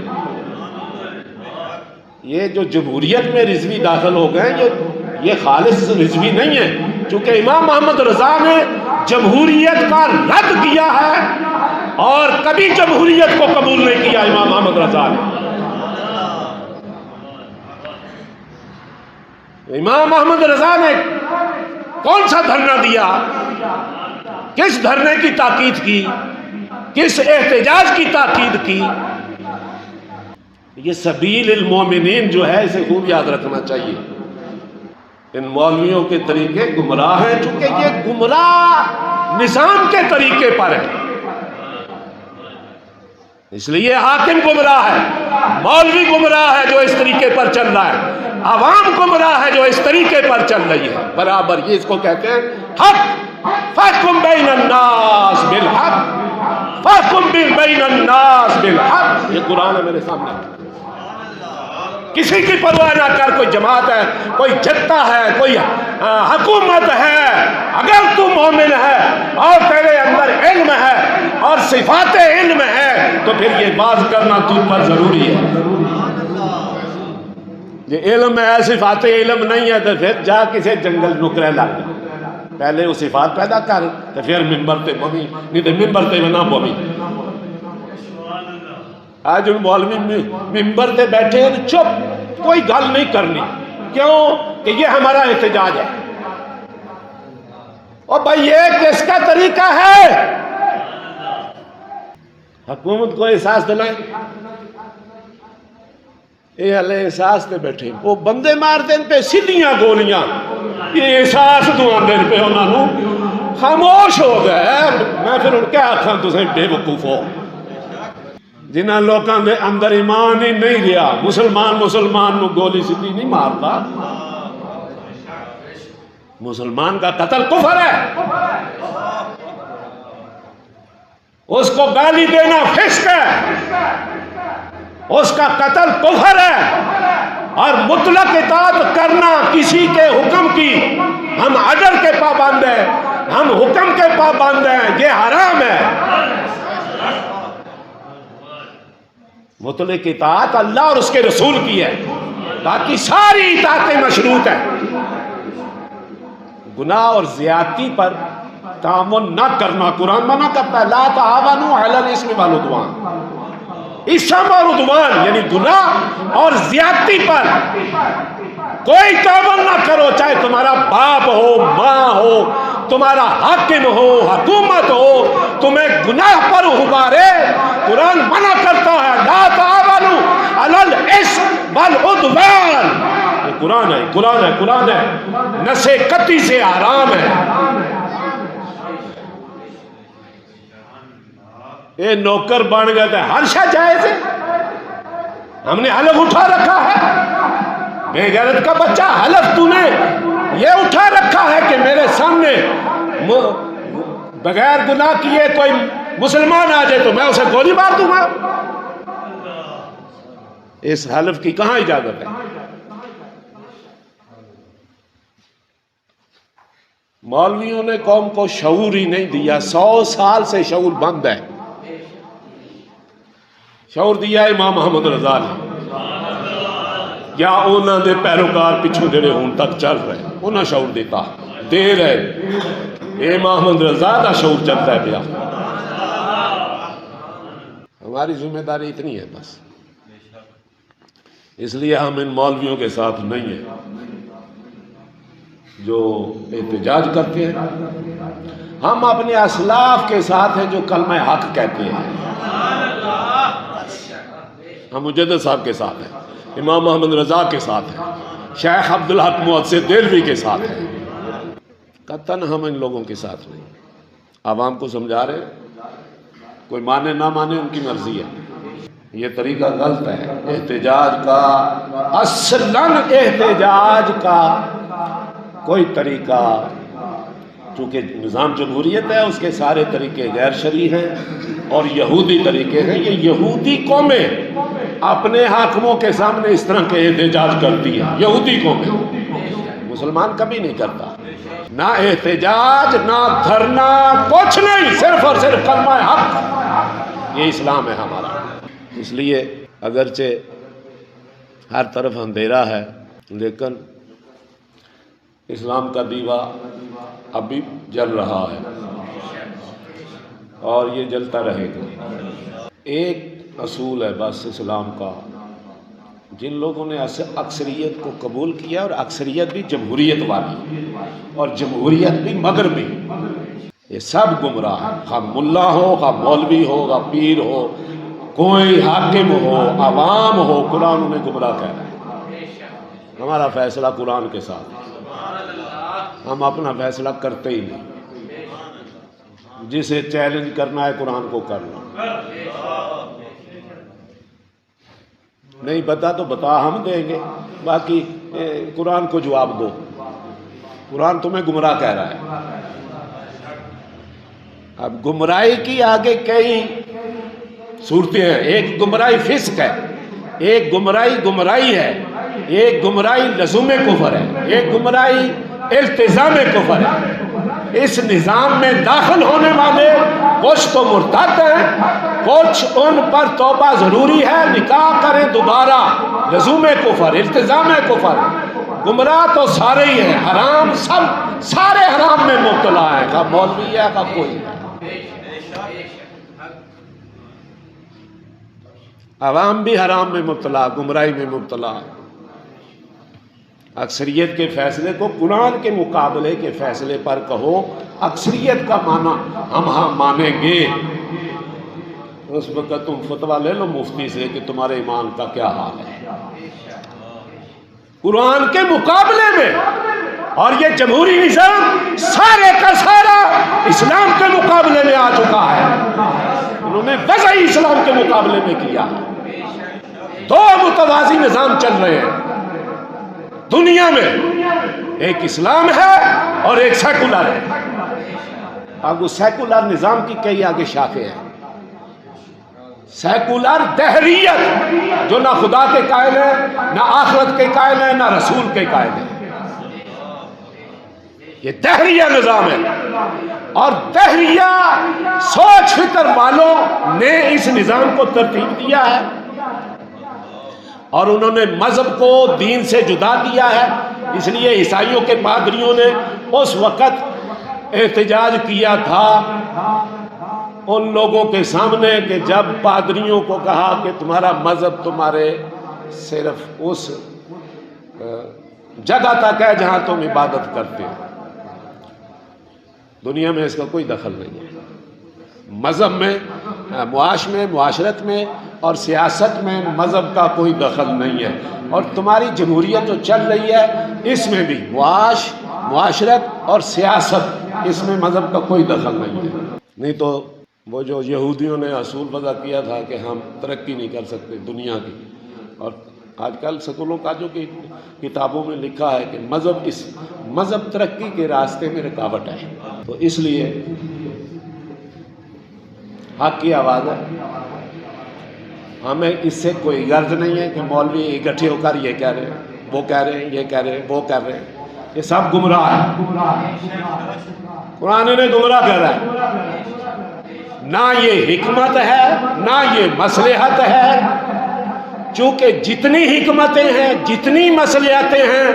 A: یہ جو جمہوریت میں رضوی داخل ہو گئے یہ خالص رضوی نہیں ہے، چونکہ امام محمد رضا نے جمہوریت کا رد کیا ہے اور کبھی جمہوریت کو قبول نہیں کیا امام محمد رضا نے۔ امام محمد رضا نے کون سا دھرنا دیا، کس دھرنے کی تاکید کی، کس احتجاج کی تاکید کی؟ یہ سبیل المومنین جو ہے اسے خوب یاد رکھنا چاہیے۔ ان مولویوں کے طریقے گمراہ ہیں، چونکہ یہ گمراہ نظام کے طریقے پر ہے، اس لیے حاکم گمراہ ہے، مولوی گمراہ ہے جو اس طریقے پر چل رہا ہے، عوام گمراہ ہے جو اس طریقے پر چل رہی ہے برابر۔ یہ اس کو کہتے ہیں حق، فاحکم بین الناس بالحق، فاحکم بین الناس بالحق۔ یہ قرآن ہے میرے سامنے، کسی کی پرواہ نہ کر، کوئی جماعت ہے، کوئی جتھا ہے، کوئی حکومت ہے، اگر تو مومن ہے اور تیرے اندر علم ہے اور صفات علم ہے تو پھر یہ بات کرنا تجھ پر ضروری ہے۔ یہ علم ہے، صفات علم نہیں ہے تو پھر جا کسی جنگل نکرے لگ جا، پہلے وہ صفات پیدا کر تو پھر ممبر تے بومی، نہیں تو ممبر تے نہ بومی۔ آج ان مولوی ممبر تے بیٹھے ہیں چپ، کوئی گل نہیں کرنی، کیوں کہ یہ ہمارا احتجاج ہے۔ اور بھائی یہ کس کا طریقہ ہے؟ حکومت کو احساس دلائیں، یہ ہلے احساس تے بیٹھے، وہ بندے مار دین پہ سیدھیاں گولیاں، یہ احساس دوان دین پہ انہوں نے خاموش ہو گئے۔ میں پھر ان کے آکھاں تسیں بے وقوف ہو، جنہاں لوکاں دے اندر ایمان ہی نہیں رہا۔ مسلمان نو گولی سیدھی نہیں مارتا، مسلمان کا قتل کفر ہے، اس کو گالی دینا فسق ہے، اس کا قتل کفر ہے، اور مطلق اطاعت کرنا کسی کے حکم کی، ہم عدل کے پابند ہیں، ہم حکم کے پابند ہیں، یہ حرام ہے۔ مطلق اطاعت اللہ اور اس کے رسول کی ہے، باقی ساری اطاعتیں مشروط ہیں۔ گناہ اور زیادتی پر تعاون نہ کرنا قرآن منع کرتا ہے، لا تعاونوا علی الاسم والعدوان، اسم اور عدوان یعنی گناہ اور زیادتی پر کوئی تعاون نہ کرو، چاہے تمہارا باپ ہو، ماں ہو، تمہارا حاکم ہو، حکومت ہو، تمہیں گناہ پر ابھارے، قرآن منع کرتا ہے لا تعاونوا علی الاسم والعدوان۔ یہ قرآن ہے، قرآن ہے، قرآن ہے، نسے قطعی سے حرام ہے۔ یہ نوکر بن گیا تھا، ہر شے جائز ہے، ہم نے حلف اٹھا رکھا ہے، بے غیرت کا بچہ حلف تو نے یہ اٹھا رکھا ہے کہ میرے سامنے بغیر گناہ کیے کوئی مسلمان آ جائے تو میں اسے گولی مار دوں گا۔ اس حلف کی کہاں اجازت ہے؟ مولویوں نے قوم کو شعور ہی نہیں دیا، 100 سال سے شعور بند ہے۔ شعور دیا امام محمد رضا نے، یا انہوں نے پیروکار پچھو جڑے ہون تک چل رہے انہوں شعور دیتا دے رہے، امام محمد رضا کا شعور چلتا ہے پیا۔ ہماری ذمہ داری اتنی ہے بس، اس لیے ہم ان مولویوں کے ساتھ نہیں ہیں جو احتجاج کرتے ہیں، ہم اپنے اسلاف کے ساتھ ہیں جو کلمہ حق کہتے ہیں۔ ہم مجدد صاحب کے ساتھ ہیں، امام محمد رضا کے ساتھ ہیں، شیخ عبدالحق محدث دہلوی کے ساتھ ہیں، قطعاً ہم ان لوگوں کے ساتھ نہیں۔ عوام کو سمجھا رہے، کوئی مانے نہ مانے ان کی مرضی ہے، یہ طریقہ غلط ہے۔ احتجاج کا اصلاً احتجاج کا کوئی طریقہ، چونکہ نظام جمہوریت ہے اس کے سارے طریقے غیر شرعی ہیں اور یہودی طریقے ہیں۔ یہ یہودی قومیں اپنے حاکموں کے سامنے اس طرح کے احتجاج کرتی ہیں، یہودی قومیں، مسلمان کبھی نہیں کرتا، نہ احتجاج نہ دھرنا، کچھ نہیں، صرف اور صرف کلمہ حق، یہ اسلام ہے ہمارا۔ اس لیے اگرچہ ہر طرف اندھیرا ہے لیکن اسلام کا دیوا ابھی جل رہا ہے اور یہ جلتا رہے گا۔ ایک اصول ہے بس اسلام کا، جن لوگوں نے اکثریت کو قبول کیا، اور اکثریت بھی جمہوریت والی اور جمہوریت بھی مغربی، یہ سب گمراہ ہیں، خواہ ملا ہو، خواہ مولوی ہو، خواہ پیر ہو، کوئی حاکم ہو، عوام ہو، قرآن انہیں گمراہ کہہ رہا ہے۔ ہمارا فیصلہ قرآن کے ساتھ، ہم اپنا فیصلہ کرتے ہی نہیں، جسے چیلنج کرنا ہے قرآن کو کرنا، نہیں بتا تو بتا، ہم دیں گے، باقی قرآن کو جواب دو، قرآن تمہیں گمراہ کہہ رہا ہے۔ اب گمراہی کی آگے کئی صورتیں ہیں، ایک گمراہی فسق ہے، ایک گمراہی ہے، ایک گمراہی لزوم کفر ہے، ایک گمراہی التزام کفر ہے۔ اس نظام میں داخل ہونے والے کچھ تو مرتد ہیں، کچھ ان پر توبہ ضروری ہے، نکاح کریں دوبارہ، لزوم کفر، التزام کفر، گمراہ تو سارے ہی ہیں، حرام سب سارے حرام میں مبتلا ہیں، کا مولوی ہے کا کوئی ہے۔ عوام بھی حرام میں مبتلا، گمراہی میں مبتلا۔ اکثریت کے فیصلے کو قرآن کے مقابلے کے فیصلے پر کہو، اکثریت کا معنی ہم ہاں مانیں گے، اس وقت تم فتویٰ لے لو مفتی سے کہ تمہارے ایمان کا کیا حال ہے۔ قرآن کے مقابلے میں، اور یہ جمہوری نظام سارے کا سارا اسلام کے مقابلے میں آ چکا ہے، انہوں نے وضعی اسلام کے مقابلے میں کیا۔ دو متوازی نظام چل رہے ہیں دنیا میں، ایک اسلام ہے اور ایک سیکولر ہے۔ اب اس سیکولر نظام کی کئی آگے شاخیں ہیں۔ سیکولر دہریت، جو نہ خدا کے قائل ہے، نہ آخرت کے قائل ہے، نہ رسول کے قائل ہے، یہ دہریہ نظام ہے۔ اور دہریہ سوچ فکر والوں نے اس نظام کو ترتیب دیا ہے، اور انہوں نے مذہب کو دین سے جدا کیا ہے۔ اس لیے عیسائیوں کے پادریوں نے اس وقت احتجاج کیا تھا ان لوگوں کے سامنے کہ جب پادریوں کو کہا کہ تمہارا مذہب تمہارے صرف اس جگہ تک ہے جہاں تم عبادت کرتے ہو، دنیا میں اس کا کوئی دخل نہیں ہے۔ مذہب میں، معاش میں، معاشرت میں اور سیاست میں مذہب کا کوئی دخل نہیں ہے۔ اور تمہاری جمہوریت جو چل رہی ہے اس میں بھی معاش، معاشرت اور سیاست، اس میں مذہب کا کوئی دخل نہیں ہے۔ نہیں تو وہ جو یہودیوں نے اصول وضع کیا تھا کہ ہم ترقی نہیں کر سکتے دنیا کی، اور آج کل سکولوں کا جو کہ کتابوں میں لکھا ہے کہ مذہب ترقی کے راستے میں رکاوٹ ہے، تو اس لیے حق کی آواز ہے۔ ہمیں اس سے کوئی غرض نہیں ہے کہ مولوی اکٹھے ہو کر یہ کہہ رہے ہیں، وہ کہہ رہے ہیں، یہ کہہ رہے ہیں، وہ کہہ رہے ہیں، یہ سب گمراہ ہے۔ قرآن نے گمراہ کر رہا ہے، نہ یہ حکمت ہے نہ یہ مصلحت ہے، چونکہ جتنی حکمتیں ہیں، جتنی مصلحتیں ہیں،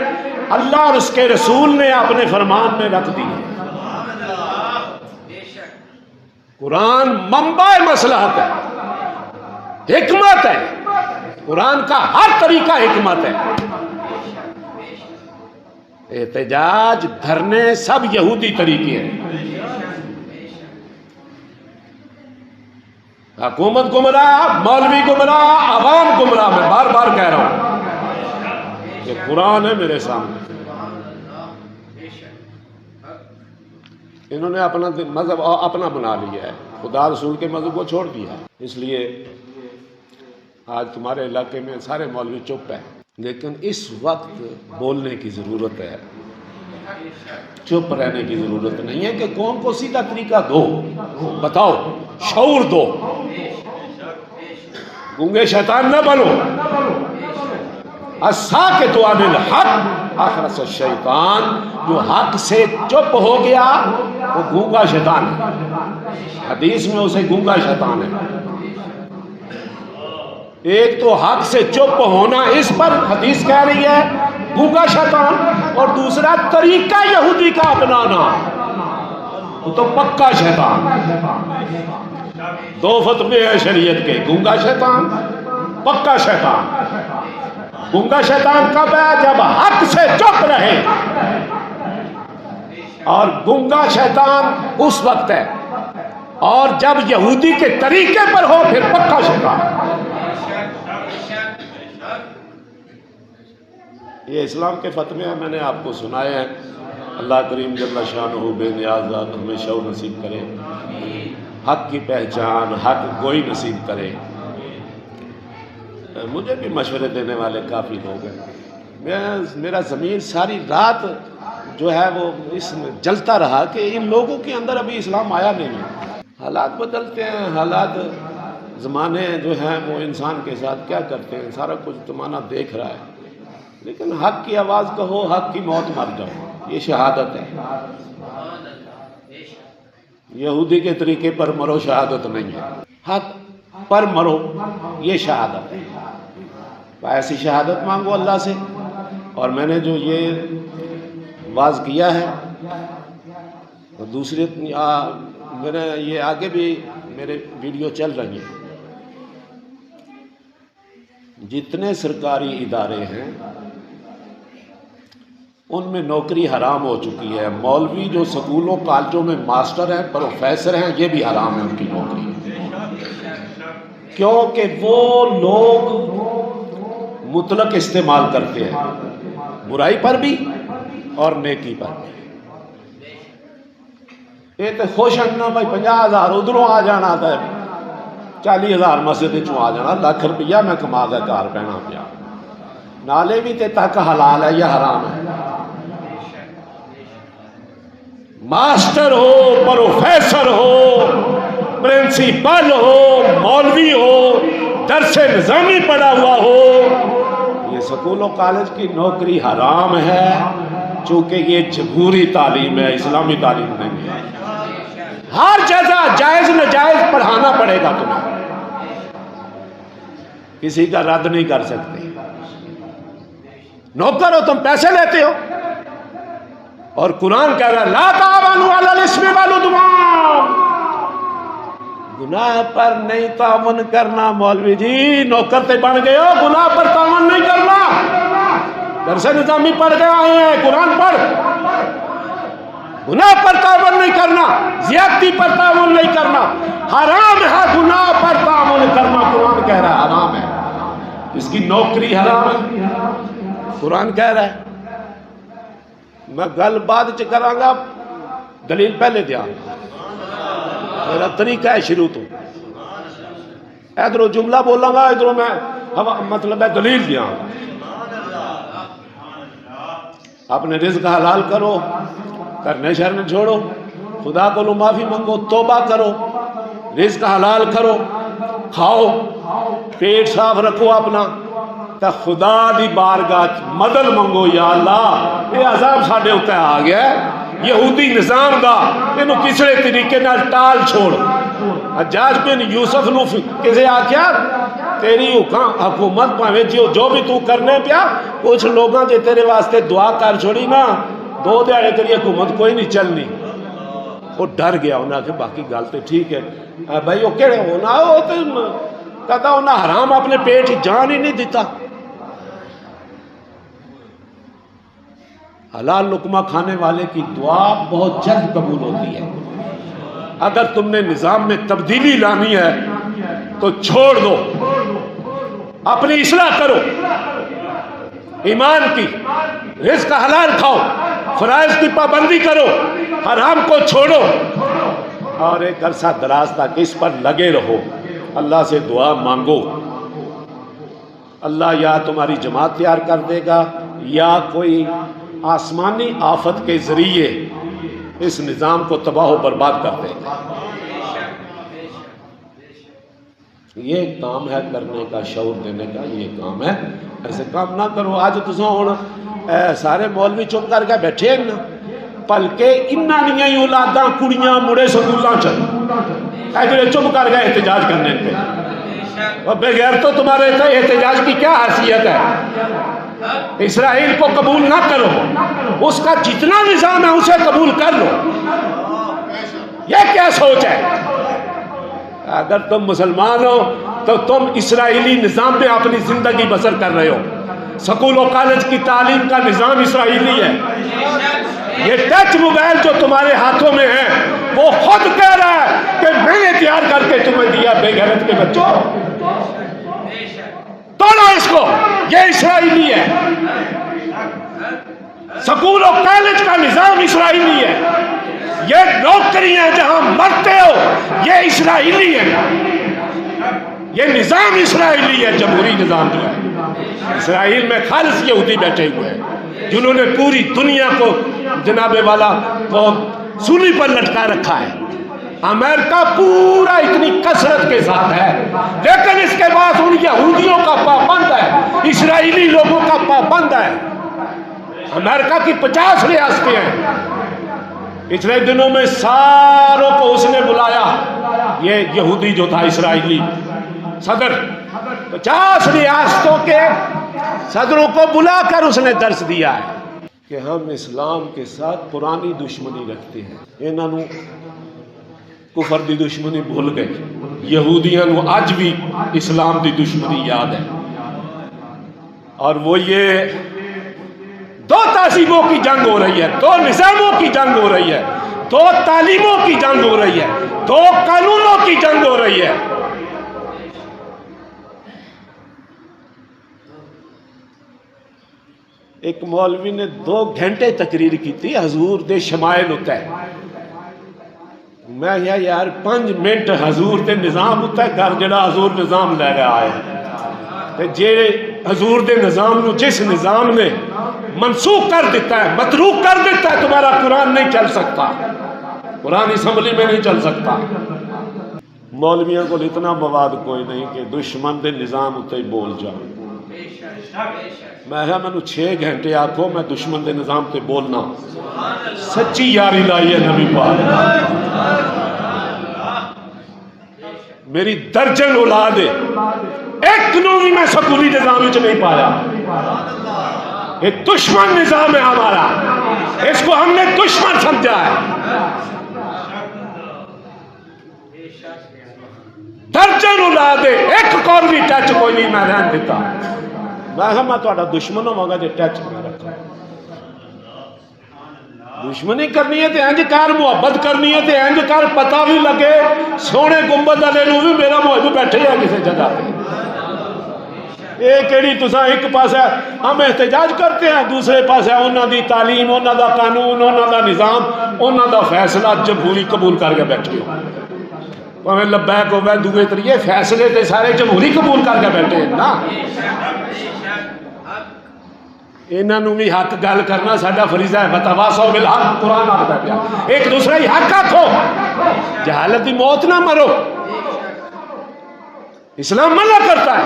A: اللہ اور اس کے رسول نے اپنے فرمان میں رکھ دی ہیں۔ قرآن منبع مصلحت ہے، حکمت ہے، قرآن کا ہر طریقہ حکمت ہے۔ احتجاج، دھرنے سب یہودی طریقے ہیں۔ حکومت گمراہ، مولوی گمراہ، عوام گمراہ، میں بار بار کہہ رہا ہوں کہ قرآن ہے میرے سامنے۔ انہوں نے اپنا مذہب اپنا بنا لیا ہے، خدا رسول کے مذہب کو چھوڑ دیا ہے۔ اس لیے آج تمہارے علاقے میں سارے مولوی چپ ہیں، لیکن اس وقت بولنے کی ضرورت ہے، چپ رہنے کی ضرورت نہیں ہے کہ قوم کو سیدھا طریقہ دو، بتاؤ، شعور دو۔ گونگے شیطان نہ بنو۔ الساکت عن الحق اخرس الشیطان، جو حق سے چپ ہو گیا وہ گونگا شیطان ہے، حدیث میں اسے گونگا شیطان ہے۔ ایک تو حق سے چپ ہونا، اس پر حدیث کہہ رہی ہے گونگا شیطان، اور دوسرا طریقہ یہودی کا اپنانا، وہ تو پکا شیطان۔ دو فتوے ہیں شریعت کے، گونگا شیطان، پکا شیطان۔ گونگا شیطان کب ہے؟ جب حق سے چپ رہے، اور گونگا شیطان اس وقت ہے، اور جب یہودی کے طریقے پر ہو پھر پکا شیطان۔ یہ اسلام کے فتوے ہیں، میں نے آپ کو سنائے ہیں۔ اللہ کریم جل شانہ بے نیاز ذات ہمیں شعور نصیب کرے، حق کی پہچان، حق گوئی نصیب کرے۔ مجھے بھی مشورے دینے والے کافی لوگ ہیں، میرا ضمیر ساری رات جو ہے وہ اس میں جلتا رہا کہ ان لوگوں کے اندر ابھی اسلام آیا نہیں ہے۔ حالات بدلتے ہیں، حالات زمانے جو ہیں وہ انسان کے ساتھ کیا کرتے ہیں، سارا کچھ زمانہ دیکھ رہا ہے، لیکن حق کی آواز کہو، حق کی موت مر جاؤ، یہ شہادت ہے۔ یہودی کے طریقے پر مرو، شہادت نہیں ہے، حق پر مرو، یہ شہادت ہے۔ ایسی شہادت مانگو اللہ سے۔ اور میں نے جو یہ واز کیا ہے، دوسرے میرے یہ آگے بھی میرے ویڈیو چل رہی ہیں، جتنے سرکاری ادارے ہیں ان میں نوکری حرام ہو چکی ہے. مولوی جو سکولوں کالجوں میں ماسٹر ہیں پروفیسر ہیں یہ بھی حرام ہے ان کی نوکری, کیونکہ وہ لوگ مطلق استعمال کرتے ہیں برائی پر بھی اور نیکی پر بھی. یہ تو خوش ہننا بھائی 50,000 ادھروں آ جانا تھا 40,000 مسجد چوں آ جانا, لاکھ روپیہ میں کما کے گھر پہنا پیا. نالے بھی تے تک حلال ہے یا حرام ہے؟ ماسٹر ہو, پروفیسر ہو, پرنسپل ہو, مولوی ہو, درس نظامی پڑھا ہوا ہو, یہ سکول و کالج کی نوکری حرام ہے, چونکہ یہ جمہوری تعلیم ہے, اسلامی تعلیم نہیں ہے. ہر جگہ جائز ناجائز پڑھانا پڑے گا تمہیں, کسی کا رد نہیں کر سکتے. نوکر ہو تم پیسے لیتے ہو, اور قرآن کہہ رہا ہے لا تعاونوا علی الاثم والعدوان, گناہ پر نہیں تعاون کرنا. مولوی جی نوکر تے بن گئے ہو, گناہ پر تعاون نہیں کرنا. درس نظامی پڑھ کے آئے ہیں, قرآن پڑھ. گناہ پر تعاون نہیں کرنا, زیادتی پر تعاون نہیں کرنا. حرام ہے گناہ پر تعاون کرنا, قرآن کہہ رہا ہے حرام ہے. اس کی نوکری حرام ہے, قرآن کہہ رہا ہے. میں گل بعد چ کراں گا, دلیل پہلے دیا. میرا طریقہ ہے شروع تو, ادھروں جملہ بولاں گا ادھروں میں مطلب ہے دلیل دیا. اپنے رزق حلال کرو, کرنے شرم چھوڑو, خدا کو معافی منگو, توبہ کرو, رزق حلال کرو, کھاؤ, پیٹ صاف رکھو اپنا, تا خدا دی بارگاہ مدد منگو. یا اللہ یہ عذاب ساڈے اوتے آ گیا ہے یہودی نظام دا, اینو کسے طریقے نال ٹال چھوڑ. حجاج بن یوسف نو کسے آکھیا تیری حکومت پاویں جو بھی تو کرنے پیا, کچھ لوگاں جے تیرے واسطے دعا کر چھوڑی نا 2 دیہڑے تیری حکومت کوئی نہیں چلنی. وہ ڈر گیا, انہاں کہ باقی گل تے ٹھیک ہے بھائی, وہ کہڑے ہونا وہ تے کہتا انہاں حرام اپنے پیٹ جان ہی نہیں دیتا. حلال لقمہ کھانے والے کی دعا بہت جلد قبول ہوتی ہے. اگر تم نے نظام میں تبدیلی لانی ہے تو چھوڑ دو, اپنی اصلاح کرو, ایمان کی, رزق حلال کھاؤ, فرائض کی پابندی کرو, حرام کو چھوڑو, اور ایک عرصہ دراز تک اس پر لگے رہو. اللہ سے دعا مانگو, اللہ یا تمہاری جماعت تیار کر دے گا یا کوئی آسمانی آفت کے ذریعے اس نظام کو تباہ و برباد کر دے گا. یہ کام ہے کرنے کا, شعور دینے کا یہ کام ہے. ایسے کام نہ کرو. آج تساں ہن سارے مولوی چپ کر کے بیٹھے ہیں نا, بلکہ انہاں دیاں ہی اولاداں کڑیاں مڑے سکولاں چ اجڑے چپ کر گئے احتجاج کرنے پہ. اور بغیر تو تمہارے احتجاج کی کیا حیثیت ہے؟ اسرائیل کو قبول نہ کرو, اس کا جتنا نظام ہے اسے قبول کر لو. یہ کیا سوچ ہے؟ اگر تم مسلمان ہو تو تم اسرائیلی نظام میں اپنی زندگی بسر کر رہے ہو. سکول و کالج کی تعلیم کا نظام اسرائیلی ہے. یہ ٹچ موبائل جو تمہارے ہاتھوں میں ہے وہ خود کہہ رہا ہے کہ میں نے تیار کر کے تمہیں دیا بے غیرت کے بچوں, توڑو اس کو, یہ اسرائیلی ہے. سکول و کالج کا نظام اسرائیلی ہے. یہ نوکریاں جہاں مرتے ہو یہ اسرائیلی ہے. یہ نظام اسرائیلی ہے, جمہوری نظام جو ہے. اسرائیل میں خالص یہودی بیٹھے ہوئے ہیں جنہوں نے پوری دنیا کو جناب والا کو سولی پر لٹکا رکھا ہے. امریکہ پورا اتنی کثرت کے ساتھ ہے, لیکن اس کے بعد ان یہودیوں کا پابند ہے, اسرائیلی لوگوں کا پابند ہے. امریکہ کی 50 ریاستیں ہیں. پچھلے دنوں میں ساروں کو اس نے بلایا, یہ یہودی جو تھا اسرائیلی صدر, 50 ریاستوں کے صدروں کو بلا کر اس نے درس دیا ہے کہ ہم اسلام کے ساتھ پرانی دشمنی رکھتے ہیں. انہوں نے کفر دی دشمنی بھول گئے, یہودیاں نو اج بھی اسلام دی دشمنی یاد ہے. اور وہ یہ دو تہذیبوں کی جنگ ہو رہی ہے، دو نظاموں کی جنگ ہو رہی ہے، دو تعلیموں کی جنگ ہو رہی ہے، دو قانونوں کی جنگ ہو رہی ہے۔ ایک مولوی نے 2 گھنٹے تقریر کی تھی، حضور دے شمائل ہوتا ہے۔ میں یار 5 منٹ حضور دے نظام ہوتا ہے گھر جڑا حضور نظام لے رہا ہے، جے حضور دے نظام نو جس نظام نے منسوخ کر دیتا ہے، متروک کر دیتا ہے، تمہارا قرآن نہیں چل سکتا، قرآن اسمبلی میں نہیں چل سکتا۔ مولویوں کو اتنا مواد کوئی نہیں کہ دشمن دے نظام ہوتے ہی بول جاؤ۔ میں کہا میں 6 گھنٹے آکھو میں دشمن دے نظام تے بولنا، سچی یاری لائی ہے نبی پاک۔ میری درجن اولاد ہے، ایک نو بھی میں سکولی نظام وچ نہیں پایا۔ یہ دشمن نظام ہے ہمارا، اس کو ہم نے دشمن سمجھا ہے۔ درجن اولاد ہے، ایک کور بھی ٹچ کوئی نہیں میں رہن دیتا۔ میں کہا میں تہاڈا دشمن ہوواں گا جے ٹچ نہ رکھا۔ دشمنی کرنی ہے تے انج کر، محبت کرنی ہے تے انج کر، پتہ بھی لگے سونے گنبد والے نوں بھی میرا محب بیٹھے ہے کسی جگہ پہ۔ یہ کیڑی تساں ایک پاسے ہم احتجاج کرتے ہیں، دوسرے پاسے انہاں دی تعلیم، انہاں دا قانون، انہاں دا نظام، انہاں دا فیصلہ جمہوری قبول کر کے بیٹھے ہو۔ پاویں لبیک ہوے دوے طریقے فیصلے تے سارے جمہوری قبول کر کے بیٹھے ہیں نا۔ انہاں نوں بھی حق گل کرنا ساڈا فریضہ ہے، وتواصوا بالحق قرآن آکھدا پیا، ایک دوسرے ہی حق آکھو، جہالت دی موت نہ مرو۔ اسلام منع کرتا ہے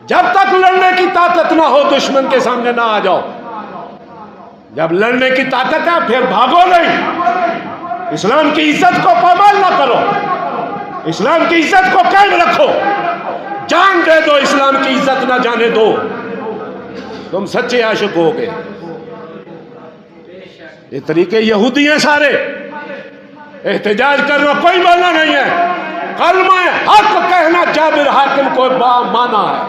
A: جب تک لڑنے کی طاقت نہ ہو دشمن کے سامنے نہ آ جاؤ، جب لڑنے کی طاقت ہے پھر بھاگو نہیں۔ اسلام کی عزت کو پامال نہ کرو، اسلام کی عزت کو قائم رکھو، جان دے دو، اسلام کی عزت نہ جانے دو، تم سچے عاشق ہو گئے۔ یہ طریقے یہودی ہیں سارے، احتجاج کرنا کوئی معنی نہیں ہے، کلمہ حق کہنا جابر حاکم کو با معنی ہے،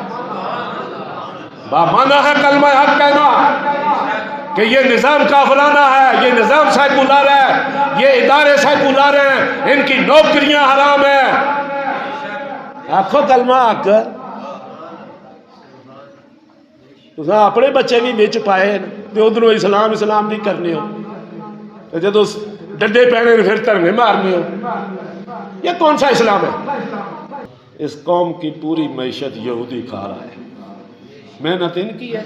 A: با معنی ہے کلمہ حق کہنا کہ یہ نظام کافرانہ ہے، یہ نظام سیکولر ہے، یہ ادارے سیکولر ہیں، ان کی نوکریاں حرام ہیں۔ آکھو کلمہ حق۔ تو اپنے بچے بھی بچ پائے تو ادھروں اسلام اسلام بھی کرنے ہو، تو جدو ڈڈے پہنے پھر ترنے مارنے ہو، یہ کون سا اسلام ہے؟ اس قوم کی پوری معیشت یہودی کھا رہا ہے، محنت ان کی ہے،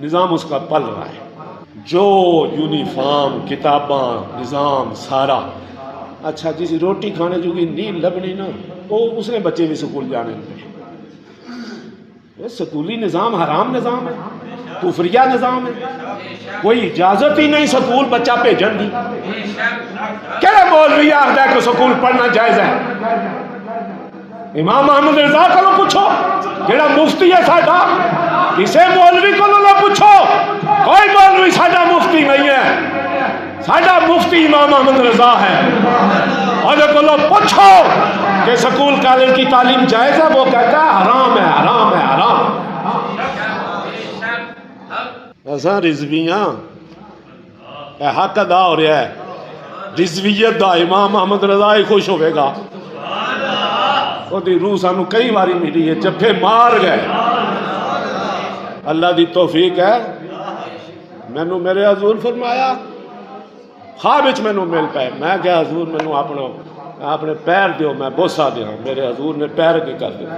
A: نظام اس کا پل رہا ہے۔ جو یونیفارم، کتاباں، نظام سارا اچھا جس روٹی کھانے جو کی نیند لبنی نا، وہ اس نے بچے بھی سکول جانے پہ۔ سکولی نظام حرام نظام ہے، کفریہ نظام ہے، کوئی اجازت ہی نہیں سکول بچہ بھیجن دی۔ کیا مولوی آخر ہے کہ سکول پڑھنا جائز ہے؟ امام محمد رضا کو پوچھو، جڑا مفتی ہے ساڈا، کسے مولوی کو نہ پوچھو، کوئی مولوی ساڈا مفتی نہیں ہے، ساڈا مفتی امام محمد رضا ہے۔ اور کو پوچھو کہ سکول کالج کی تعلیم جائز ہے، وہ کہتا ہے حرام ہے، حرام ہے، حرام ہے۔ ایسا رضویاں حق ادا ہو رہا ہے، رضویت دا امام محمد رضا ہی خوش ہوئے گا۔ وہ دی روح سانو کئی باری ملی ہے، جبھے مار گئے۔ اللہ دی توفیق ہے، مینوں میرے حضور فرمایا، خواب وچ مینوں مل پائے، میں کہ حضور مینوں اپنے پیر دیو، میں بوسا دیا۔ میرے حضور نے پیر کے کر دیا،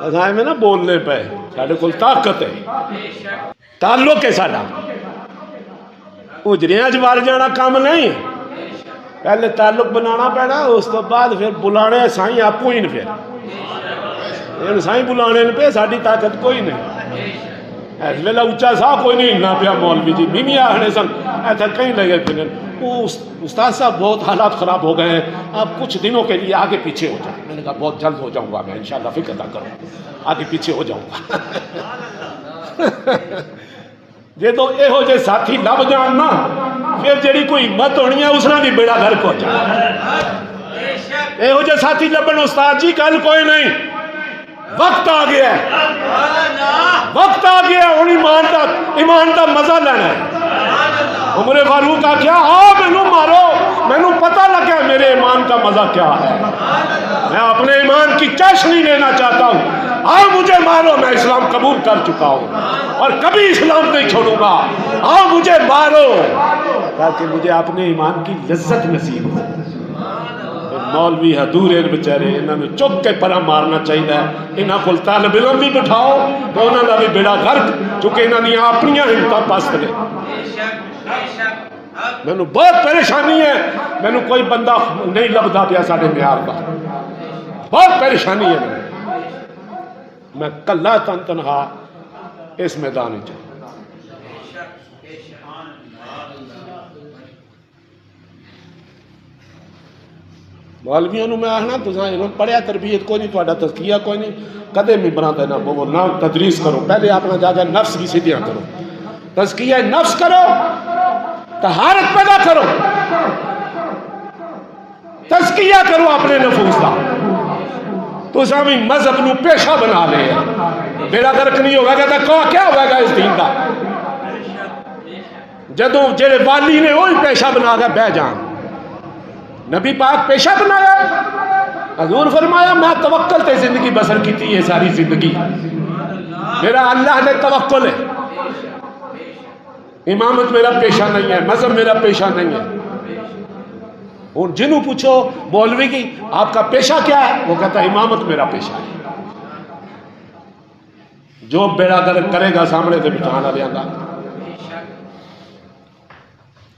A: اساں میں نہ بولنے پہ، ساڈے کول طاقت ہے، تعلق ہے ساڈا، اجریاں چ وڑ جانا کام نہیں، پہلے تعلق بنانا پینا، اس تو بعد پھر بلانے سائیں آپ ہی پھر سائیں بلانے پہ، ساری طاقت کوئی نہیں۔ اس ویلے اچا سا کوئی نہیں ہلنا پیا، مولوی جی میمی آخنے سن ایسا کہیں لگے پھر استاد صاحب بہت حالات خراب ہو گئے ہیں، آپ کچھ دنوں کے لیے آگے پیچھے ہو جائیں۔ میں نے کہا بہت جلد ہو جاؤں گا میں، انشاءاللہ فکر نہ کروں، آگے پیچھے ہو جاؤں گا۔ جے تو یہو جے ساتھی لب جان نا، پھر جیڑی کوئی ہمت ہونی ہے اس نے بھی بیڑا گھر ہو جائے۔ یہو جے ساتھی لبن استاد جی گل کوئی نہیں، وقت آ گیا ہے، وقت آ گیا ہوں ایمان دا مزہ لینا ہے۔ عمر فاروق آخیا مینو مارو، مینو پتہ لگا میرے ایمان کا مزہ کیا ہے، میں اپنے ایمان کی چاشنی لینا چاہتا ہوں، مجھے مارو، میں اسلام قبول کر چکا ہوں اور کبھی اسلام نہیں چھوڑوں گا، مجھے مارو تاکہ مجھے اپنے ایمان کی لذت نصیب ہو۔ مولوی ہے دور بچارے، انہوں نے چک کے پرا مارنا چاہیے، انہوں کو طالب علم بھی بٹھاؤ تو انہوں کا بھی بیڑا غرق، چونکہ انہوں نے اپنی ہمت پست نے۔ مینو بہت پریشانی ہے، مینو کوئی بندہ نہیں لبدا پیا سارے معیار کا، بہت پریشانی ہے، میں کلا تنہا اس میدان چ۔ مولویوں میں آخنا تساں علم پڑھیا، تربیت کوئی نہیں، تہاڈا تزکیہ کوئی نہیں، کدے ممبراں تے نہ بولو، نہ تدریس کرو، پہلے اپنا جا کے نفس کی سیدھیاں کرو، تزکیہ نفس کرو، طہارت پیدا کرو، تزکیہ کرو اپنے نفوس کا۔ تساں بھی مذہب نو پیشہ بنا لے، بیڑا غرق نہیں ہوگا تو کیا ہوگا گا اس دین کا؟ جدوں جڑے والی نے وہی پیشہ بنا کے بہ جان، نبی پاک پیشہ بنایا، حضور فرمایا میں توکل تے زندگی بسر کی ہے ساری زندگی، میرا اللہ نے توکل ہے، امامت میرا پیشہ نہیں ہے، مذہب میرا پیشہ نہیں ہے۔ اور جنہوں پوچھو مولوی کی آپ کا پیشہ کیا ہے، وہ کہتا ہے امامت میرا پیشہ ہے۔ جو بیڑا غرق کرے گا سامنے سے بٹھانا لیا گا،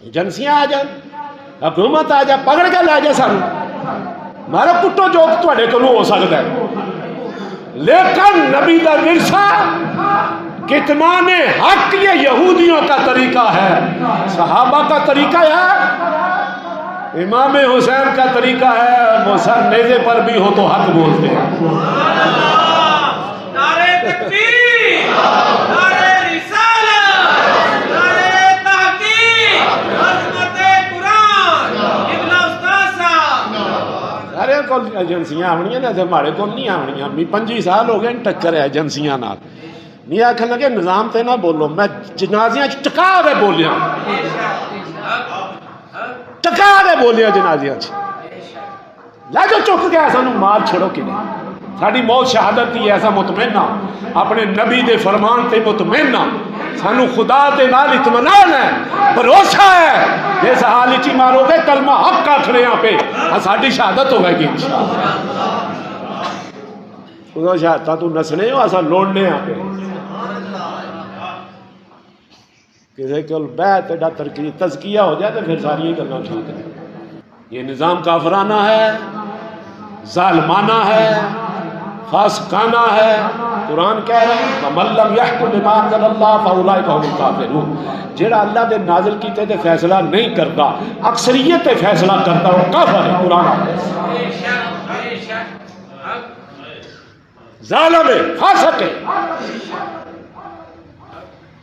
A: ایجنسیاں آ جائیں، حکومت آ جائے، پکڑ کے لے جائے سانو، مارا کٹو جو تھوڑے کو ہو سکتا ہے، لیکن نبی دا ورثہ کتمان حق یہ یہودیوں کا طریقہ ہے، صحابہ کا طریقہ ہے، امام حسین کا طریقہ ہے، وہ سر نیزے پر بھی ہو تو حق بولتے ہیں۔
B: نعرہ تکبیر، نعرہ رسالت، نعرہ تحقیق، عظمت قرآن، ابن استاد صاحب۔
A: سارے کو ایجنسیاں آنیاں نے، ہمارے کو نہیں آنیاں، 25 سال ہو گئے ٹکر ہے ایجنسیاں نال، نہیں آخر لگے نظام تے نہ بولو، میں جنازیاں ٹکا دے بولیا، ٹکا دے بولیا جنازیاں لے جو چک گیا، سانو مار چھڑو کہ نہیں، ساری موت شہادت دی ایسا مطمئنہ، اپنے نبی دے فرمان تے مطمئنہ، سانو خدا دے نال اطمینان ہے، بھروسہ ہے، جس حال چی مارو گے کلمہ حق کا کھڑے یہاں پہ ساری شہادت ہو گئے گی انشاءاللہ۔ خدا شہادتہ تو نسنے ہو ایسا لوڑنے یہاں پہ، کسی کو بیعت ایڈا ترقی تزکیہ ہو جائے تو پھر ساری یہ گلنا ٹھیک ہے۔ یہ نظام کافرانہ ہے، ظالمانہ ہے، فاسقانہ ہے۔ قرآن کہہ رہے ہیں وَمَن لَّمْ يَحْكُم بِمَا أَنزَلَ اللَّهُ فَأُولَٰئِكَ هُمُ الْكَافِرُونَ، جڑا اللہ دے نازل کیتے تے فیصلہ نہیں کرتا، اکثریت تے فیصلہ کرتا، وہ کافر ہے۔ قرآن ظالم ہے، فاسق ہے،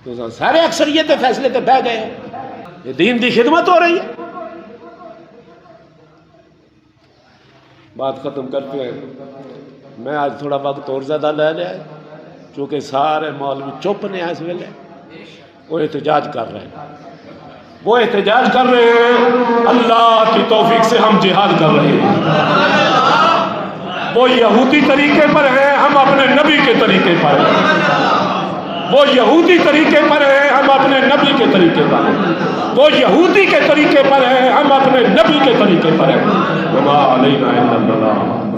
A: تو سارے اکثریت تے فیصلے تے بہ گئے، یہ دین دی خدمت ہو رہی ہے۔ بات ختم کرتے ہیں، میں آج تھوڑا وقت اور زیادہ لے لیا ہے چونکہ سارے مولوی چپ نے اس ویلے، وہ احتجاج کر رہے ہیں، وہ احتجاج کر رہے ہیں، اللہ کی توفیق سے ہم جہاد کر رہے ہیں، وہ یہودی طریقے پر ہیں، ہم اپنے نبی کے طریقے پر ہیں، وہ یہودی طریقے پر ہیں، ہم اپنے نبی کے طریقے پر ہیں، وہ یہودی کے طریقے پر ہیں، ہم اپنے نبی کے طریقے پر ہیں۔ وما علینا الا البلاغ۔